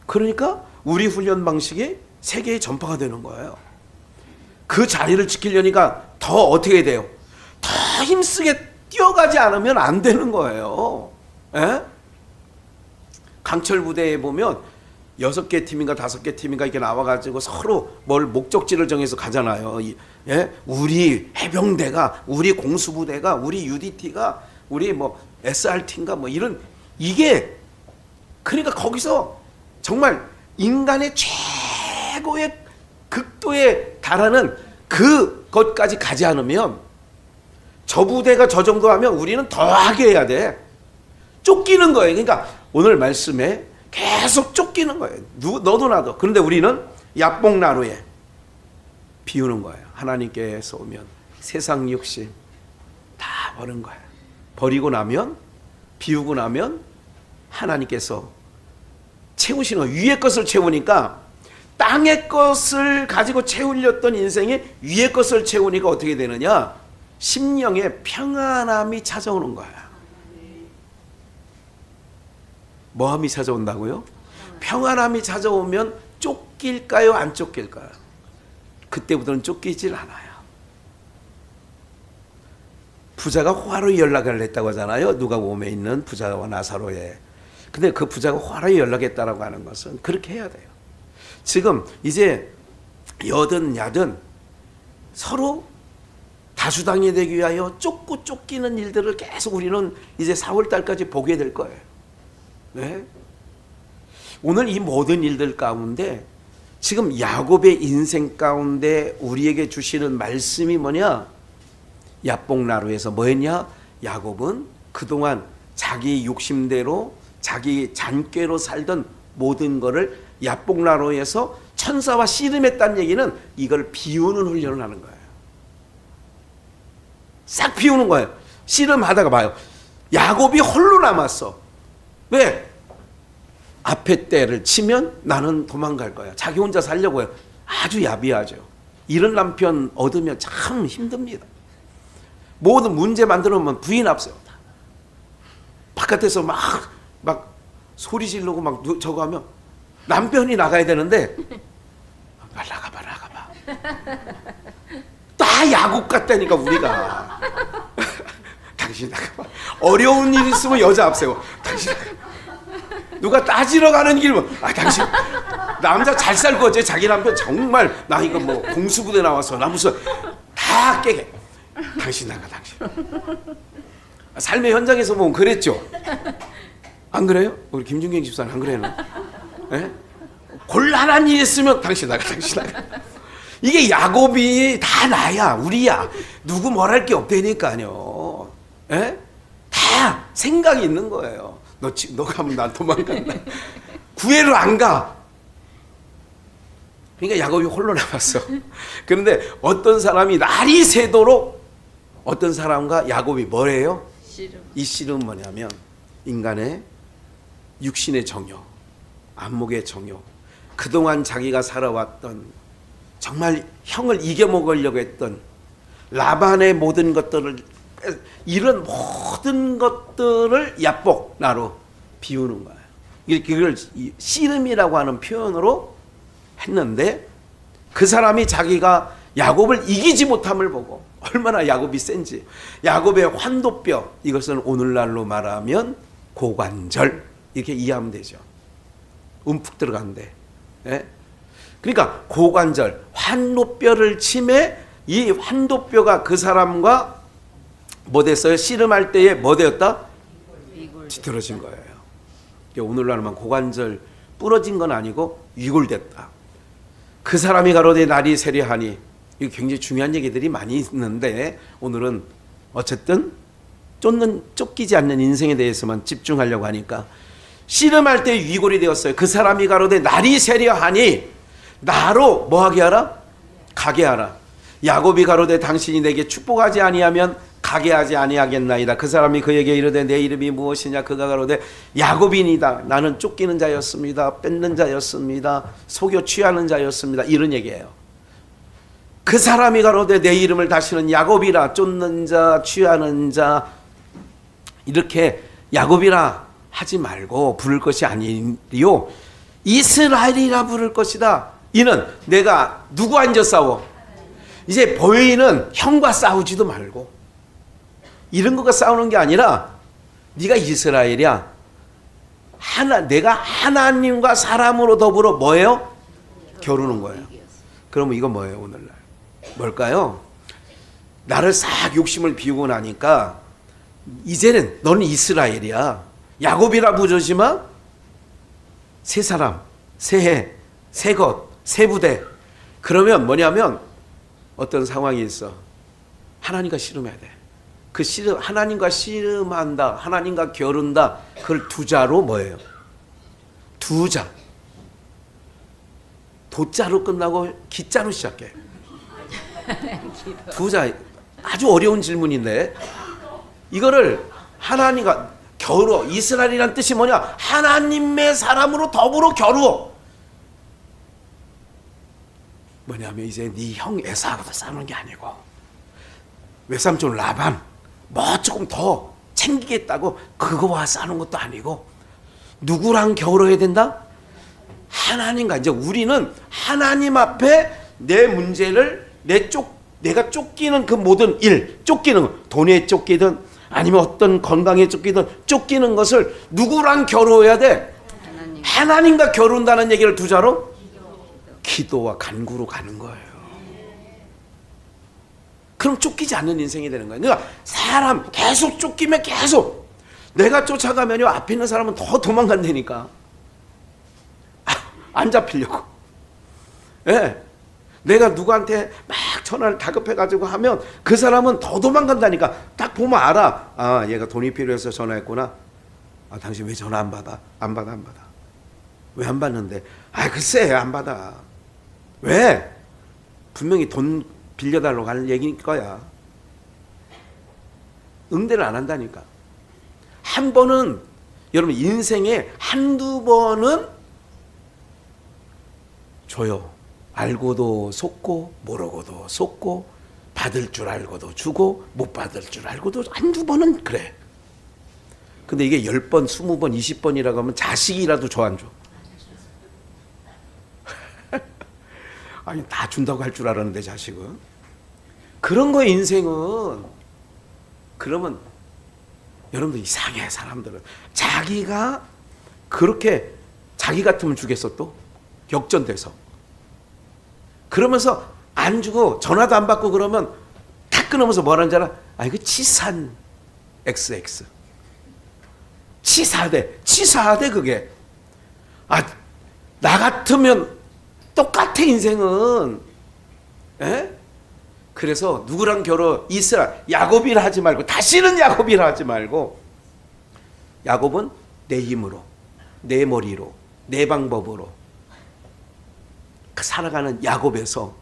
그러니까 우리 훈련 방식이 세계에 전파가 되는 거예요. 그 자리를 지키려니까 더 어떻게 돼요? 더 힘쓰게 뛰어가지 않으면 안 되는 거예요. 에? 강철 부대에 보면 6개 팀인가 5개 팀인가 이렇게 나와가지고 서로 뭘 목적지를 정해서 가잖아요. 예? 우리 해병대가, 우리 공수부대가, 우리 UDT가, 우리 뭐 SRT인가 뭐 이런, 이게 그러니까 거기서 정말 인간의 최고의 극도에 달하는 그것까지 가지 않으면, 저 부대가 저 정도 하면 우리는 더하게 해야 돼. 쫓기는 거예요. 그러니까 오늘 말씀에 계속 쫓기는 거예요. 너도 나도. 그런데 우리는 야뽕나루에 비우는 거예요. 하나님께서 오면 세상 욕심 다 버린 거예요. 버리고 나면, 비우고 나면 하나님께서 채우시는 거예요. 위의 것을 채우니까, 땅의 것을 가지고 채우려던 인생이 위의 것을 채우니까 어떻게 되느냐? 심령의 평안함이 찾아오는 거야. 뭐함이 찾아온다고요? 평안함이 찾아오면 쫓길까요? 안 쫓길까요? 그때부터는 쫓기질 않아요. 부자가 호화로이 연락을 했다고 하잖아요. 누가복음에 있는 부자와 나사로에. 근데 그 부자가 호화로이 연락했다라고 하는 것은 그렇게 해야 돼요. 지금 이제 여든 야든 서로 다수당이 되기 위하여 쫓고 쫓기는 일들을 계속 우리는 이제 4월 달까지 보게 될 거예요. 네? 오늘 이 모든 일들 가운데 지금 야곱의 인생 가운데 우리에게 주시는 말씀이 뭐냐? 야뽕나루에서 뭐 했냐? 야곱은 그동안 자기 욕심대로 자기 잔꾀로 살던 모든 거를 야뽕나루에서 천사와 씨름했다는 얘기는 이걸 비우는 훈련을 하는 거예요. 싹 비우는 거예요. 씨름하다가 봐요. 야곱이 홀로 남았어. 왜? 앞에 때를 치면 나는 도망갈 거야. 자기 혼자 살려고 해요. 아주 야비하죠. 이런 남편 얻으면 참 힘듭니다. 모든 문제 만들어 놓으면 부인 앞세워. 바깥에서 막 소리 지르고 막 저거 하면 남편이 나가야 되는데, 나가봐. 다 야곱 같다니까 우리가. 당신 나가봐. 어려운 일 있으면 여자 앞세워. 당신 나가봐. 누가 따지러 가는 길은 당신 남자 잘 살고 어째 자기 남편 정말 나 이거 뭐 공수부대 나와서 나 무슨 다 깨게. 당신 나가. 당신. 삶의 현장에서 보면 그랬죠. 안 그래요? 우리 김준경 집사는 안 그래요? 네? 곤란한 일이 있으면 당신 나가. 이게 야곱이 다 나야, 우리야. 누구 뭘 할 게 없다니까요. 예? 다 생각이 있는 거예요. 너 가면 난 도망간다. 구애로 안 가. 그러니까 야곱이 홀로 남았어. 그런데 어떤 사람이 날이 새도록 어떤 사람과 야곱이 뭐래요? 이 씨름은 뭐냐면 인간의 육신의 정욕, 안목의 정욕, 그동안 자기가 살아왔던 정말 형을 이겨먹으려고 했던 라반의 모든 것들을, 이런 모든 것들을 야뽕나루 비우는 거예요. 이걸 씨름이라고 하는 표현으로 했는데, 그 사람이 자기가 야곱을 이기지 못함을 보고 얼마나 야곱이 센지, 야곱의 환도뼈, 이것은 오늘날로 말하면 고관절, 이렇게 이해하면 되죠. 움푹 들어간데, 예? 그러니까 고관절, 환도뼈를 침해 이 환도뼈가 그 사람과 뭐 됐어요? 씨름할 때에 뭐 되었다? 뒤틀어진 거예요. 오늘날만 고관절 부러진 건 아니고 위골됐다. 그 사람이 가로되 날이 세려하니 이거 굉장히 중요한 얘기들이 많이 있는데 오늘은 어쨌든 쫓기지 않는 인생에 대해서만 집중하려고 하니까 씨름할 때 위골이 되었어요. 그 사람이 가로되 날이 세려하니 나로 뭐하게 하라? 가게 하라. 야곱이 가로되 당신이 내게 축복하지 아니하면 가게 하지 아니하겠나이다. 그 사람이 그에게 이르되 내 이름이 무엇이냐? 그가 가로되 야곱이니이다. 나는 쫓기는 자였습니다. 뺏는 자였습니다. 속여 취하는 자였습니다. 이런 얘기예요. 그 사람이 가로되 내 이름을 다시는 야곱이라, 쫓는 자, 취하는 자, 이렇게 야곱이라 하지 말고 부를 것이 아니요 이스라엘이라 부를 것이다. 이는 내가 누구 앉아 싸워? 이제 보이는 형과 싸우지도 말고 이런 거가 싸우는 게 아니라 네가 이스라엘이야. 내가 하나님과 사람으로 더불어 뭐예요? 겨루는 거예요. 그러면 이건 뭐예요 오늘날? 뭘까요? 나를 싹 욕심을 비우고 나니까 이제는 너는 이스라엘이야. 야곱이라 부르지만 새 사람, 새해, 새 것, 새 부대. 그러면 뭐냐면 어떤 상황이 있어. 하나님과 씨름해야 돼. 그 씨름, 하나님과 씨름한다, 하나님과 겨룬다. 그걸 두자로 뭐예요? 두자. 도자로 끝나고 기자로 시작해. 두자. 아주 어려운 질문인데 이거를 하나님과 겨루어. 이스라엘이란 뜻이 뭐냐? 하나님의 사람으로 더불어 겨루어. 뭐냐면 이제 네 형 에사하고도 싸우는 게 아니고 외삼촌 라반 뭐 조금 더 챙기겠다고 그거와 싸우는 것도 아니고 누구랑 겨울어야 된다? 하나님과. 이제 우리는 하나님 앞에 내 문제를 내가 쫓기는 그 모든 일, 쫓기는 돈에 쫓기든 아니면 어떤 건강에 쫓기든 쫓기는 것을 누구랑 겨루어야 돼? 하나님과 겨룬다는 얘기를 두자로 기도와 간구로 가는 거예요. 그럼 쫓기지 않는 인생이 되는 거예요. 그러니까 사람 계속 쫓기면 계속 내가 쫓아가면요 앞에 있는 사람은 더 도망간다니까. 안 잡히려고. 예. 내가 누구한테 막 전화를 다급해가지고 하면 그 사람은 더 도망간다니까. 딱 보면 알아. 아, 얘가 돈이 필요해서 전화했구나. 아, 당신 왜 전화 안 받아? 안 받아. 왜 안 받는데? 아, 글쎄 안 받아. 왜? 분명히 돈 빌려달라고 하는 얘기일 거야. 응대를 안 한다니까. 한 번은 여러분 인생에 한두 번은 줘요. 알고도 속고 모르고도 속고 받을 줄 알고도 주고 못 받을 줄 알고도 한두 번은 그래. 근데 이게 10번, 20번, 20번이라고 하면 자식이라도 줘 안 줘? 아니 다 준다고 할 줄 알았는데 자식은. 그런 거에 인생은. 그러면 여러분들 이상해. 사람들은 자기가 그렇게 자기 같으면 주겠어. 또 역전돼서 그러면서 안 주고 전화도 안 받고 그러면 탁 끊으면서 뭐라는 줄 알아? 아 이거 치산 XX 치사하대 그게. 아 나 같으면 똑같아 인생은. 에? 그래서 누구랑 겨뤄? 이스라엘. 야곱이라 하지 말고 다시는 야곱이라 하지 말고 야곱은 내 힘으로 내 머리로 내 방법으로 살아가는 야곱에서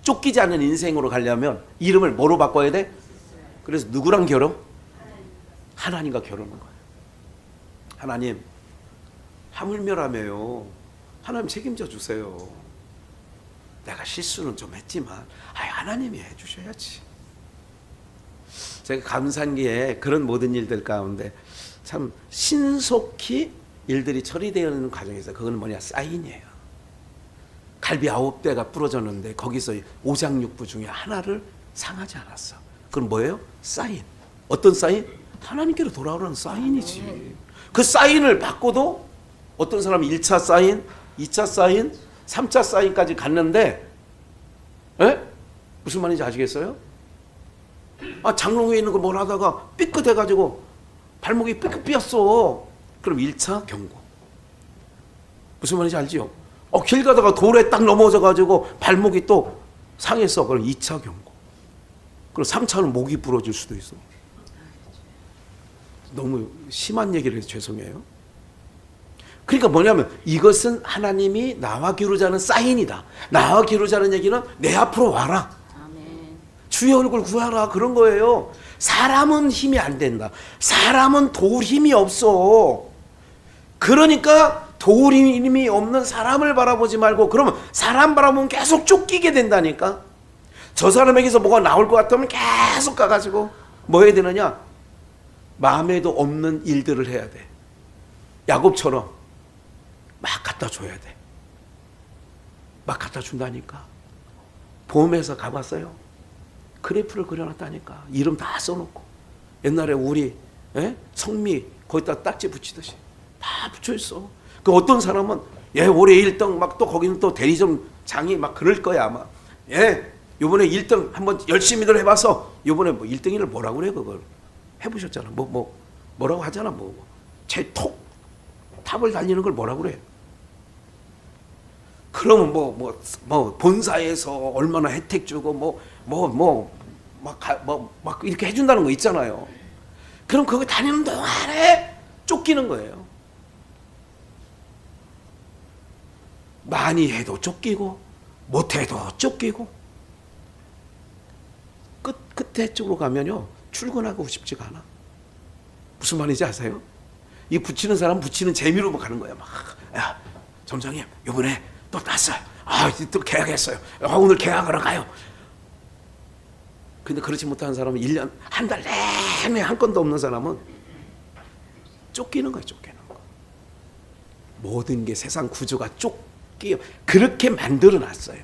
쫓기지 않는 인생으로 가려면 이름을 뭐로 바꿔야 돼? 그래서 누구랑 겨뤄? 하나님과 겨루는 거예요. 하나님 하물며라며요. 하나님 책임져 주세요. 내가 실수는 좀 했지만 하나님이 해주셔야지. 제가 감산기에 그런 모든 일들 가운데 참 신속히 일들이 처리되는 과정에서 그건 뭐냐? 사인이에요. 갈비 9대가 부러졌는데 거기서 오장육부 중에 하나를 상하지 않았어. 그건 뭐예요? 사인. 어떤 사인? 하나님께로 돌아오라는 사인이지. 그 사인을 받고도 어떤 사람은 1차 사인, 2차 사인, 3차 사인까지 갔는데, 에? 무슨 말인지 아시겠어요? 장롱 위에 있는 거 뭘 하다가 삐끗해가지고 발목이 삐끗 삐었어. 그럼 1차 경고. 무슨 말인지 알지요? 길 가다가 돌에 딱 넘어져가지고 발목이 또 상했어. 그럼 2차 경고. 그럼 3차는 목이 부러질 수도 있어. 너무 심한 얘기를 해서 죄송해요. 그러니까 뭐냐면 이것은 하나님이 나와 기르자는 사인이다. 나와 기르자는 얘기는 내 앞으로 와라. 아멘. 주의 얼굴 구하라. 그런 거예요. 사람은 힘이 안 된다. 사람은 도울 힘이 없어. 그러니까 도울 힘이 없는 사람을 바라보지 말고, 그러면 사람 바라보면 계속 쫓기게 된다니까. 저 사람에게서 뭐가 나올 것 같으면 계속 가가지고 뭐 해야 되느냐? 마음에도 없는 일들을 해야 돼. 야곱처럼 막 갖다 줘야 돼. 막 갖다 준다니까. 보험회사 가봤어요. 그래프를 그려놨다니까. 이름 다 써놓고. 옛날에 우리 성미 거기다 딱지 붙이듯이 다 붙여있어. 그 어떤 사람은 올해 1등 막 또 거기는 또 대리점 장이 막 그럴 거야 아마. 요번에 1등 한번 열심히들 해봐서 요번에 뭐 1등이를 뭐라고 그래 그걸. 해보셨잖아. 뭐라고 하잖아. 제톡 탑을 달리는 걸 뭐라고 그래. 그러면 본사에서 얼마나 혜택 주고 막 이렇게 해준다는 거 있잖아요. 그럼 그거 다니는 동안에 쫓기는 거예요. 많이 해도 쫓기고 못해도 쫓기고 끝에 쪽으로 가면요 출근하고 싶지가 않아. 무슨 말인지 아세요? 이 붙이는 사람 붙이는 재미로 가는 거야. 야 점장님 이번에 또 땄어요. 또 계약했어요. 오늘 계약하러 가요. 근데 그렇지 못한 사람은 1년 한 달 내내 한 건도 없는 사람은 쫓기는 거야. 쫓기는 거. 모든 게 세상 구조가 그렇게 만들어 놨어요.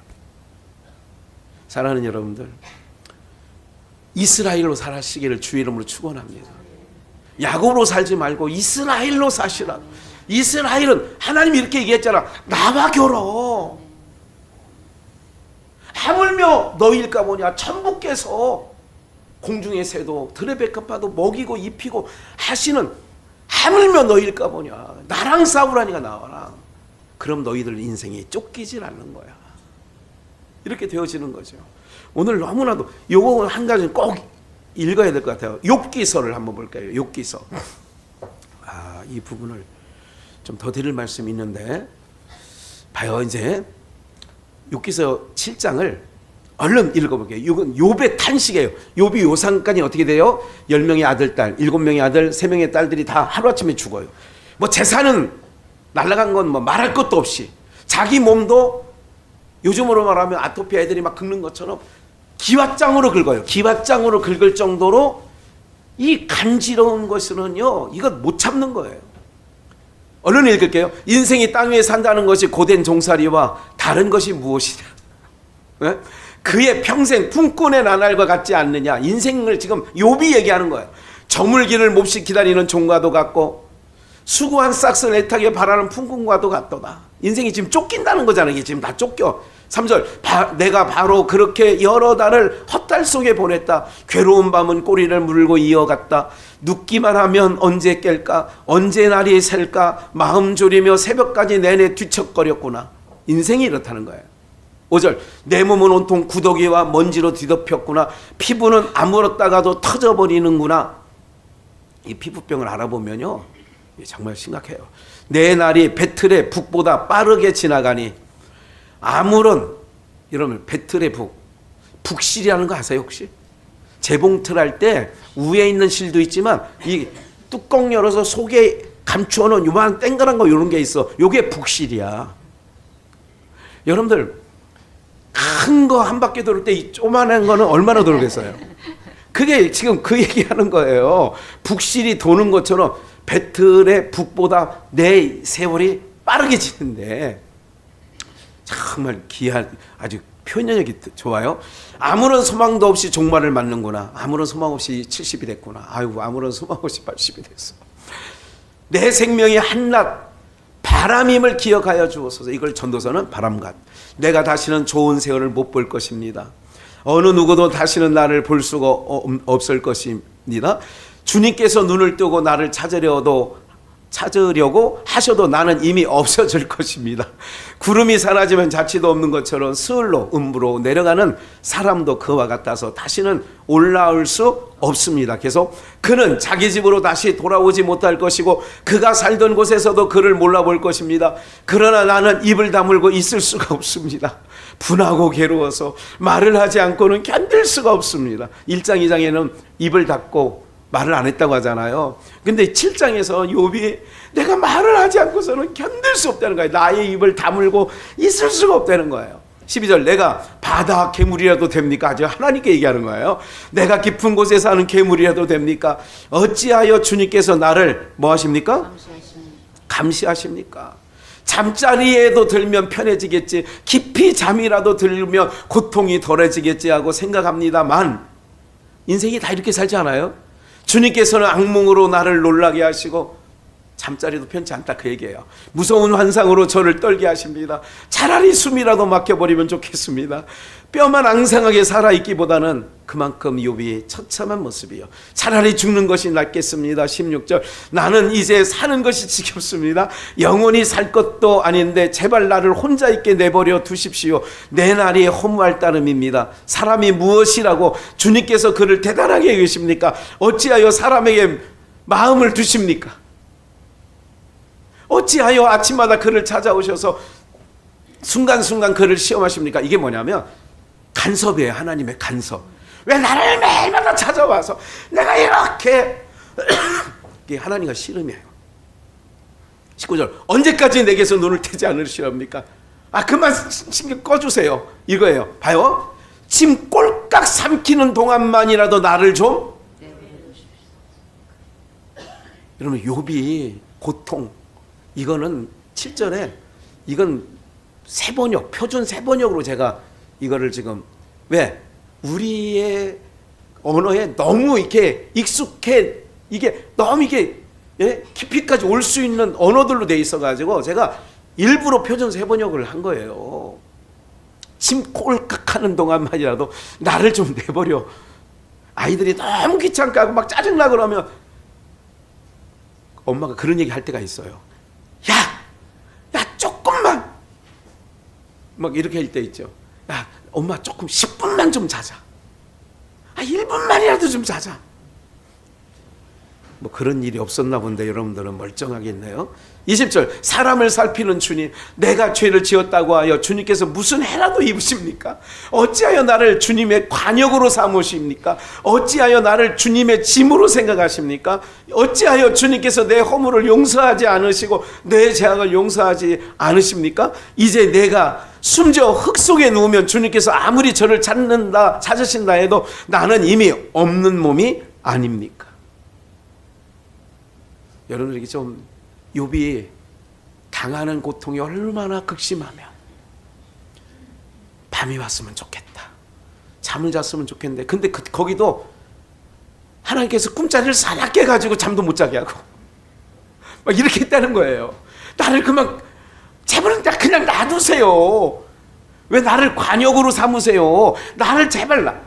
사랑하는 여러분들, 이스라엘로 살아시기를 주의 이름으로 축원합니다. 야곱으로 살지 말고 이스라엘로 사시라. 이스라엘은 하나님이 이렇게 얘기했잖아. 나와 겨뤄. 하물며 너희일까 보냐. 천부께서 공중의 새도 들의 백합화도 먹이고 입히고 하시는 하물며 너희일까 보냐. 나랑 싸우라니까 나와라. 그럼 너희들 인생이 쫓기질 않는 거야. 이렇게 되어지는 거죠. 오늘 너무나도 요거 한 가지는 꼭 읽어야 될 것 같아요. 욥기서를 한번 볼까요? 욥기서. 이 부분을 좀 더 드릴 말씀이 있는데 봐요. 이제 욥기서 7장을 얼른 읽어볼게요. 이건 욥의 탄식이에요. 욥이 요상까지 어떻게 돼요? 10명의 아들, 딸, 7명의 아들, 3명의 딸들이 다 하루아침에 죽어요. 재산은 날아간 건 말할 것도 없이 자기 몸도 요즘으로 말하면 아토피 애들이 막 긁는 것처럼 기왓장으로 긁어요. 기왓장으로 긁을 정도로 이 간지러운 것은요, 이거 못 참는 거예요. 얼른 읽을게요. 인생이 땅 위에 산다는 것이 고된 종살이와 다른 것이 무엇이냐. 네? 그의 평생 품꾼의 나날과 같지 않느냐. 인생을 지금 욥이 얘기하는 거예요. 저물기를 몹시 기다리는 종과도 같고 수고한 싹스 애타게 바라는 품꾼과도 같도다. 인생이 지금 쫓긴다는 거잖아요. 이게 지금 다 쫓겨. 3절 내가 바로 그렇게 여러 달을 헛달 속에 보냈다. 괴로운 밤은 꼬리를 물고 이어갔다. 눕기만 하면 언제 깰까? 언제 날이 셀까? 마음 졸이며 새벽까지 내내 뒤척거렸구나. 인생이 이렇다는 거예요. 5절 내 몸은 온통 구더기와 먼지로 뒤덮였구나. 피부는 아물었다가도 터져버리는구나. 이 피부병을 알아보면요 정말 심각해요. 내 날이 배틀의 북보다 빠르게 지나가니. 아무런 이러면 배틀의 북실이라는 거 아세요 혹시? 재봉틀 할 때 위에 있는 실도 있지만 이 뚜껑 열어서 속에 감추어놓은 요만 땡그란 거 이런 게 있어. 요게 북실이야. 여러분들 큰 거 한 바퀴 돌을 때 이 조만한 거는 얼마나 돌겠어요? 그게 지금 그 얘기하는 거예요. 북실이 도는 것처럼 배틀의 북보다 내 세월이 빠르게 지는데 정말 아주 표현력이 좋아요. 아무런 소망도 없이 종말을 맞는구나. 아무런 소망 없이 70이 됐구나. 아이고 아무런 소망 없이 80이 됐어. 내 생명이 한낱 바람임을 기억하여 주옵소서. 이걸 전도서는 바람같. 내가 다시는 좋은 세월을 못 볼 것입니다. 어느 누구도 다시는 나를 볼 수가 없을 것입니다. 주님께서 눈을 뜨고 나를 찾으려고 하셔도 나는 이미 없어질 것입니다. 구름이 사라지면 자취도 없는 것처럼 스을로 음부로 내려가는 사람도 그와 같아서 다시는 올라올 수 없습니다. 계속 그는 자기 집으로 다시 돌아오지 못할 것이고 그가 살던 곳에서도 그를 몰라볼 것입니다. 그러나 나는 입을 다물고 있을 수가 없습니다. 분하고 괴로워서 말을 하지 않고는 견딜 수가 없습니다. 1장 2장에는 입을 닫고 말을 안 했다고 하잖아요. 근데 7장에서 욥이 내가 말을 하지 않고서는 견딜 수 없다는 거예요. 나의 입을 다물고 있을 수가 없다는 거예요. 12절 내가 바다 괴물이라도 됩니까? 아주 하나님께 얘기하는 거예요. 내가 깊은 곳에 사는 괴물이라도 됩니까? 어찌하여 주님께서 나를 뭐 하십니까? 감시하십니까? 잠자리에도 들면 편해지겠지, 깊이 잠이라도 들면 고통이 덜해지겠지 하고 생각합니다만 인생이 다 이렇게 살지 않아요? 주님께서는 악몽으로 나를 놀라게 하시고 잠자리도 편치 않다 그 얘기예요. 무서운 환상으로 저를 떨게 하십니다. 차라리 숨이라도 막혀버리면 좋겠습니다. 뼈만 앙상하게 살아있기보다는 그만큼 욥이 처참한 모습이요. 차라리 죽는 것이 낫겠습니다. 16절 나는 이제 사는 것이 지겹습니다. 영원히 살 것도 아닌데 제발 나를 혼자 있게 내버려 두십시오. 내 날이 허무할 따름입니다. 사람이 무엇이라고 주님께서 그를 대단하게 여기십니까? 어찌하여 사람에게 마음을 두십니까? 어찌하여 아침마다 그를 찾아오셔서 순간순간 그를 시험하십니까? 이게 뭐냐면 간섭이에요. 하나님의 간섭. 왜 나를 매일마다 찾아와서 내가 이렇게 이게 하나님과 씨름이에요. 19절 언제까지 내게서 눈을 떼지 않으시렵니까? 그만 신경 꺼주세요. 이거예요. 봐요. 침 꼴깍 삼키는 동안만이라도 나를 좀 여러분 욥이 고통 이거는 7절에 이건 세번역 표준 세번역으로 제가 이거를 지금 왜 우리의 언어에 너무 이렇게 익숙해 이게 너무 이게 깊이까지 올 수 있는 언어들로 돼 있어 가지고 제가 일부러 표준 세번역을 한 거예요. 침 꼴깍하는 동안만이라도 나를 좀 내버려. 아이들이 너무 귀찮게 하고 막 짜증나 그러면 엄마가 그런 얘기 할 때가 있어요. 야 조금만 막 이렇게 할 때 있죠. 야 엄마 조금 10분만 좀 자자. 1분만이라도 좀 자자. 뭐 그런 일이 없었나 본데 여러분들은 멀쩡하게 있네요. 20절 사람을 살피는 주님 내가 죄를 지었다고 하여 주님께서 무슨 해라도 입으십니까? 어찌하여 나를 주님의 관역으로 삼으십니까? 어찌하여 나를 주님의 짐으로 생각하십니까? 어찌하여 주님께서 내 허물을 용서하지 않으시고 내 죄악을 용서하지 않으십니까? 이제 내가 숨져 흙 속에 누우면 주님께서 아무리 저를 찾으신다 해도 나는 이미 없는 몸이 아닙니까? 여러분에게 좀 욥이 당하는 고통이 얼마나 극심하면 밤이 왔으면 좋겠다. 잠을 잤으면 좋겠는데 근데 거기도 하나님께서 꿈자리를 사납게 가지고 잠도 못 자게 하고 막 이렇게 했다는 거예요. 나를 그만 제발 그냥 놔두세요. 왜 나를 관역으로 삼으세요? 나를 제발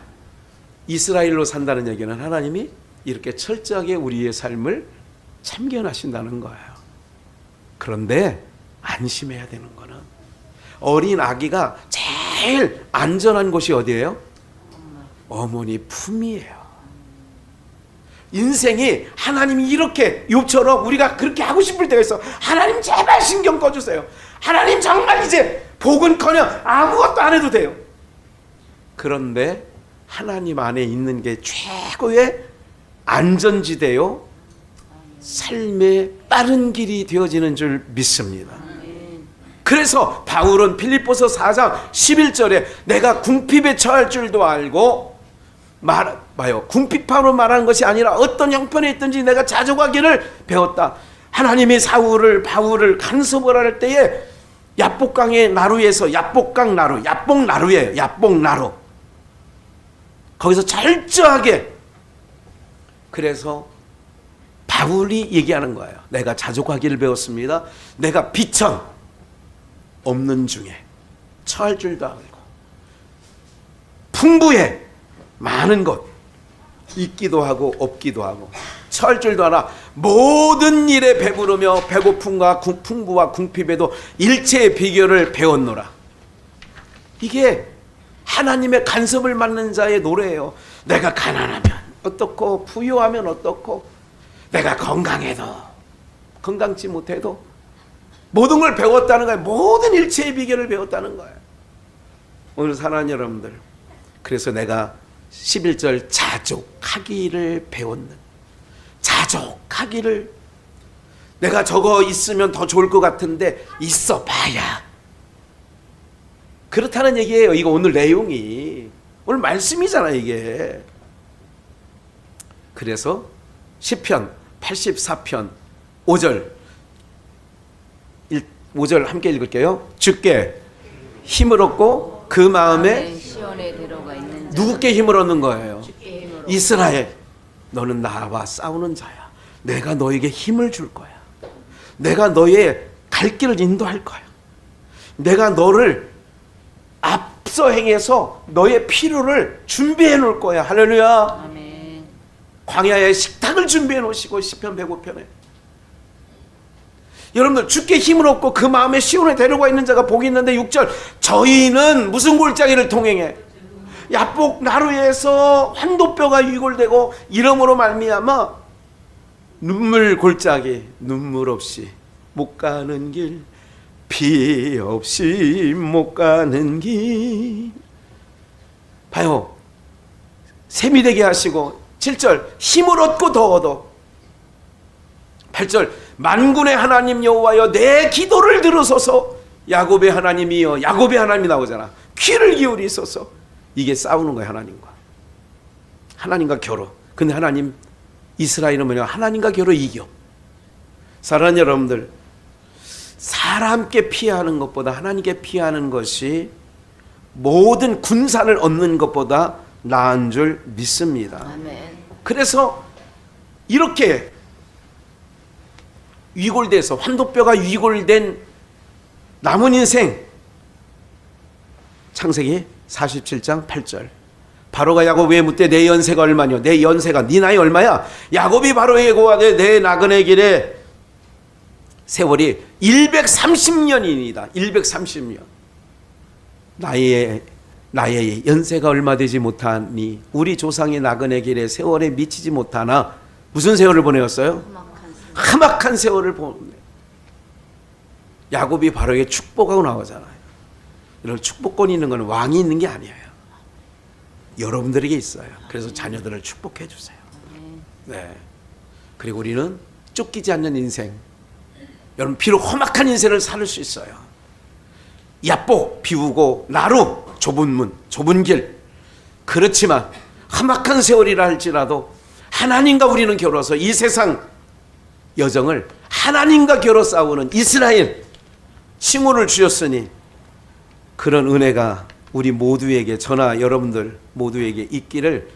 이스라엘로 산다는 얘기는 하나님이 이렇게 철저하게 우리의 삶을 참견하신다는 거예요. 그런데 안심해야 되는 거는 어린 아기가 제일 안전한 곳이 어디예요? 어머니 품이에요. 인생이 하나님이 이렇게 욥처럼 우리가 그렇게 하고 싶을 때가 있어. 하나님 제발 신경 꺼주세요. 하나님 정말 이제 복은커녕 아무것도 안 해도 돼요. 그런데 하나님 안에 있는 게 최고의 안전지대요 삶의 빠른 길이 되어지는 줄 믿습니다. 그래서 바울은 빌립보서 4장 11절에 내가 궁핍에 처할 줄도 알고 궁핍함으로 말하는 것이 아니라 어떤 형편에 있든지 내가 자족하기를 배웠다. 하나님이 바울을 간섭을 할 때에 야복강의 나루에서 야복강 나루, 야복나루예요. 야복나루. 거기서 철저하게 그래서 바울이 얘기하는 거예요. 내가 자족하기를 배웠습니다. 내가 비천 없는 중에 처할 줄도 알고 풍부해 많은 것 있기도 하고 없기도 하고 처할 줄도 알아 모든 일에 배부르며 배고픔과 풍부와 궁핍에도 일체의 비결을 배웠노라. 이게 하나님의 간섭을 받는 자의 노래예요. 내가 가난하면 어떻고 부유하면 어떻고 내가 건강해도 건강치 못해도 모든 걸 배웠다는 거예요. 모든 일체의 비결을 배웠다는 거예요. 오늘 사랑하는 여러분들, 그래서 내가 11절 자족하기를 배웠는, 자족하기를, 내가 저거 있으면 더 좋을 것 같은데 있어 봐야 그렇다는 얘기예요. 이거 오늘 내용이 오늘 말씀이잖아 이게. 그래서 시편 84편 5절 함께 읽을게요. 주께 힘을 얻고 그 마음에 시온에 들어가 있는 자. 누구께 힘을 얻는 거예요? 주께 힘을 이스라엘, 너는 나와 싸우는 자야. 내가 너에게 힘을 줄 거야. 내가 너의 갈 길을 인도할 거야. 내가 너를 앞서 행해서 너의 필요를 준비해 놓을 거야. 할렐루야. 아멘. 광야에 식탁을 준비해 놓으시고 시편 105편에 여러분들 주께 힘을 얻고 그 마음에 시온에 데려가 있는 자가 복이 있는데 6절 저희는 무슨 골짜기를 통행해? 야복 나루에서 환도뼈가 위골되고 이러므로 말미암아 눈물 골짜기 눈물 없이 못 가는 길 피 없이 못 가는 길 봐요. 샘이 되게 하시고 7절 힘을 얻고 더 얻어 8절 만군의 하나님 여호와여 내 기도를 들으소서 야곱의 하나님이여 야곱의 하나님이 나오잖아. 귀를 기울이소서. 이게 싸우는 거야. 하나님과 겨루. 근데 하나님 이스라엘은 뭐냐 하나님과 겨루 이겨. 사랑하는 여러분들 사람께 피하는 것보다 하나님께 피하는 것이 모든 군산을 얻는 것보다 나은 줄 믿습니다. 아멘. 그래서 이렇게 위골돼서 환도뼈가 위골된 남은 인생 창세기 47장 8절 바로가 야곱에게 묻되 내 연세가 얼마냐 내 연세가 네 나이 얼마야 야곱이 바로에게 고하되 내 나그네 길에 세월이 130년이니이다 130년 나의 연세가 얼마 되지 못하니 우리 조상의 나그네 길에 세월에 미치지 못하나 무슨 세월을 보내었어요? 험악한 세월을 보내. 야곱이 바로에게 축복하고 나오잖아요. 이런 축복권이 있는 건 왕이 있는 게 아니에요. 여러분들에게 있어요. 그래서 자녀들을 축복해 주세요. 네. 그리고 우리는 쫓기지 않는 인생. 여러분 비록 험악한 인생을 살 수 있어요. 야복 비우고 나루 좁은 문 좁은 길. 그렇지만 험악한 세월이라 할지라도 하나님과 우리는 겨뤄서 이 세상 여정을 하나님과 겨뤄 싸우는 이스라엘 칭호를 주셨으니 그런 은혜가 우리 모두에게 저나 여러분들 모두에게 있기를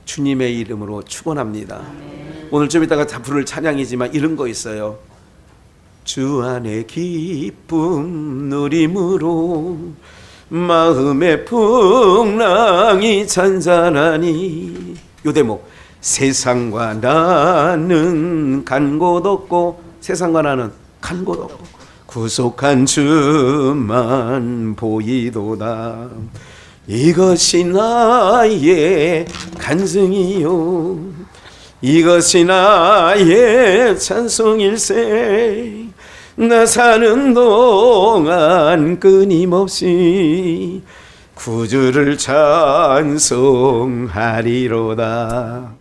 주님의 이름으로 축원합니다. 아멘. 오늘 좀 이따가 다 부를 찬양이지만 이런 거 있어요. 주 안에 기쁨 누림으로 마음의 풍랑이 잔잔하니 요 대목 세상과 나는 간 곳 없고 세상과 나는 간 곳 없고 구속한 주만 보이도다 이것이 나의 간증이요 이것이 나의 찬송일세 나 사는 동안 끊임없이 구주를 찬송하리로다.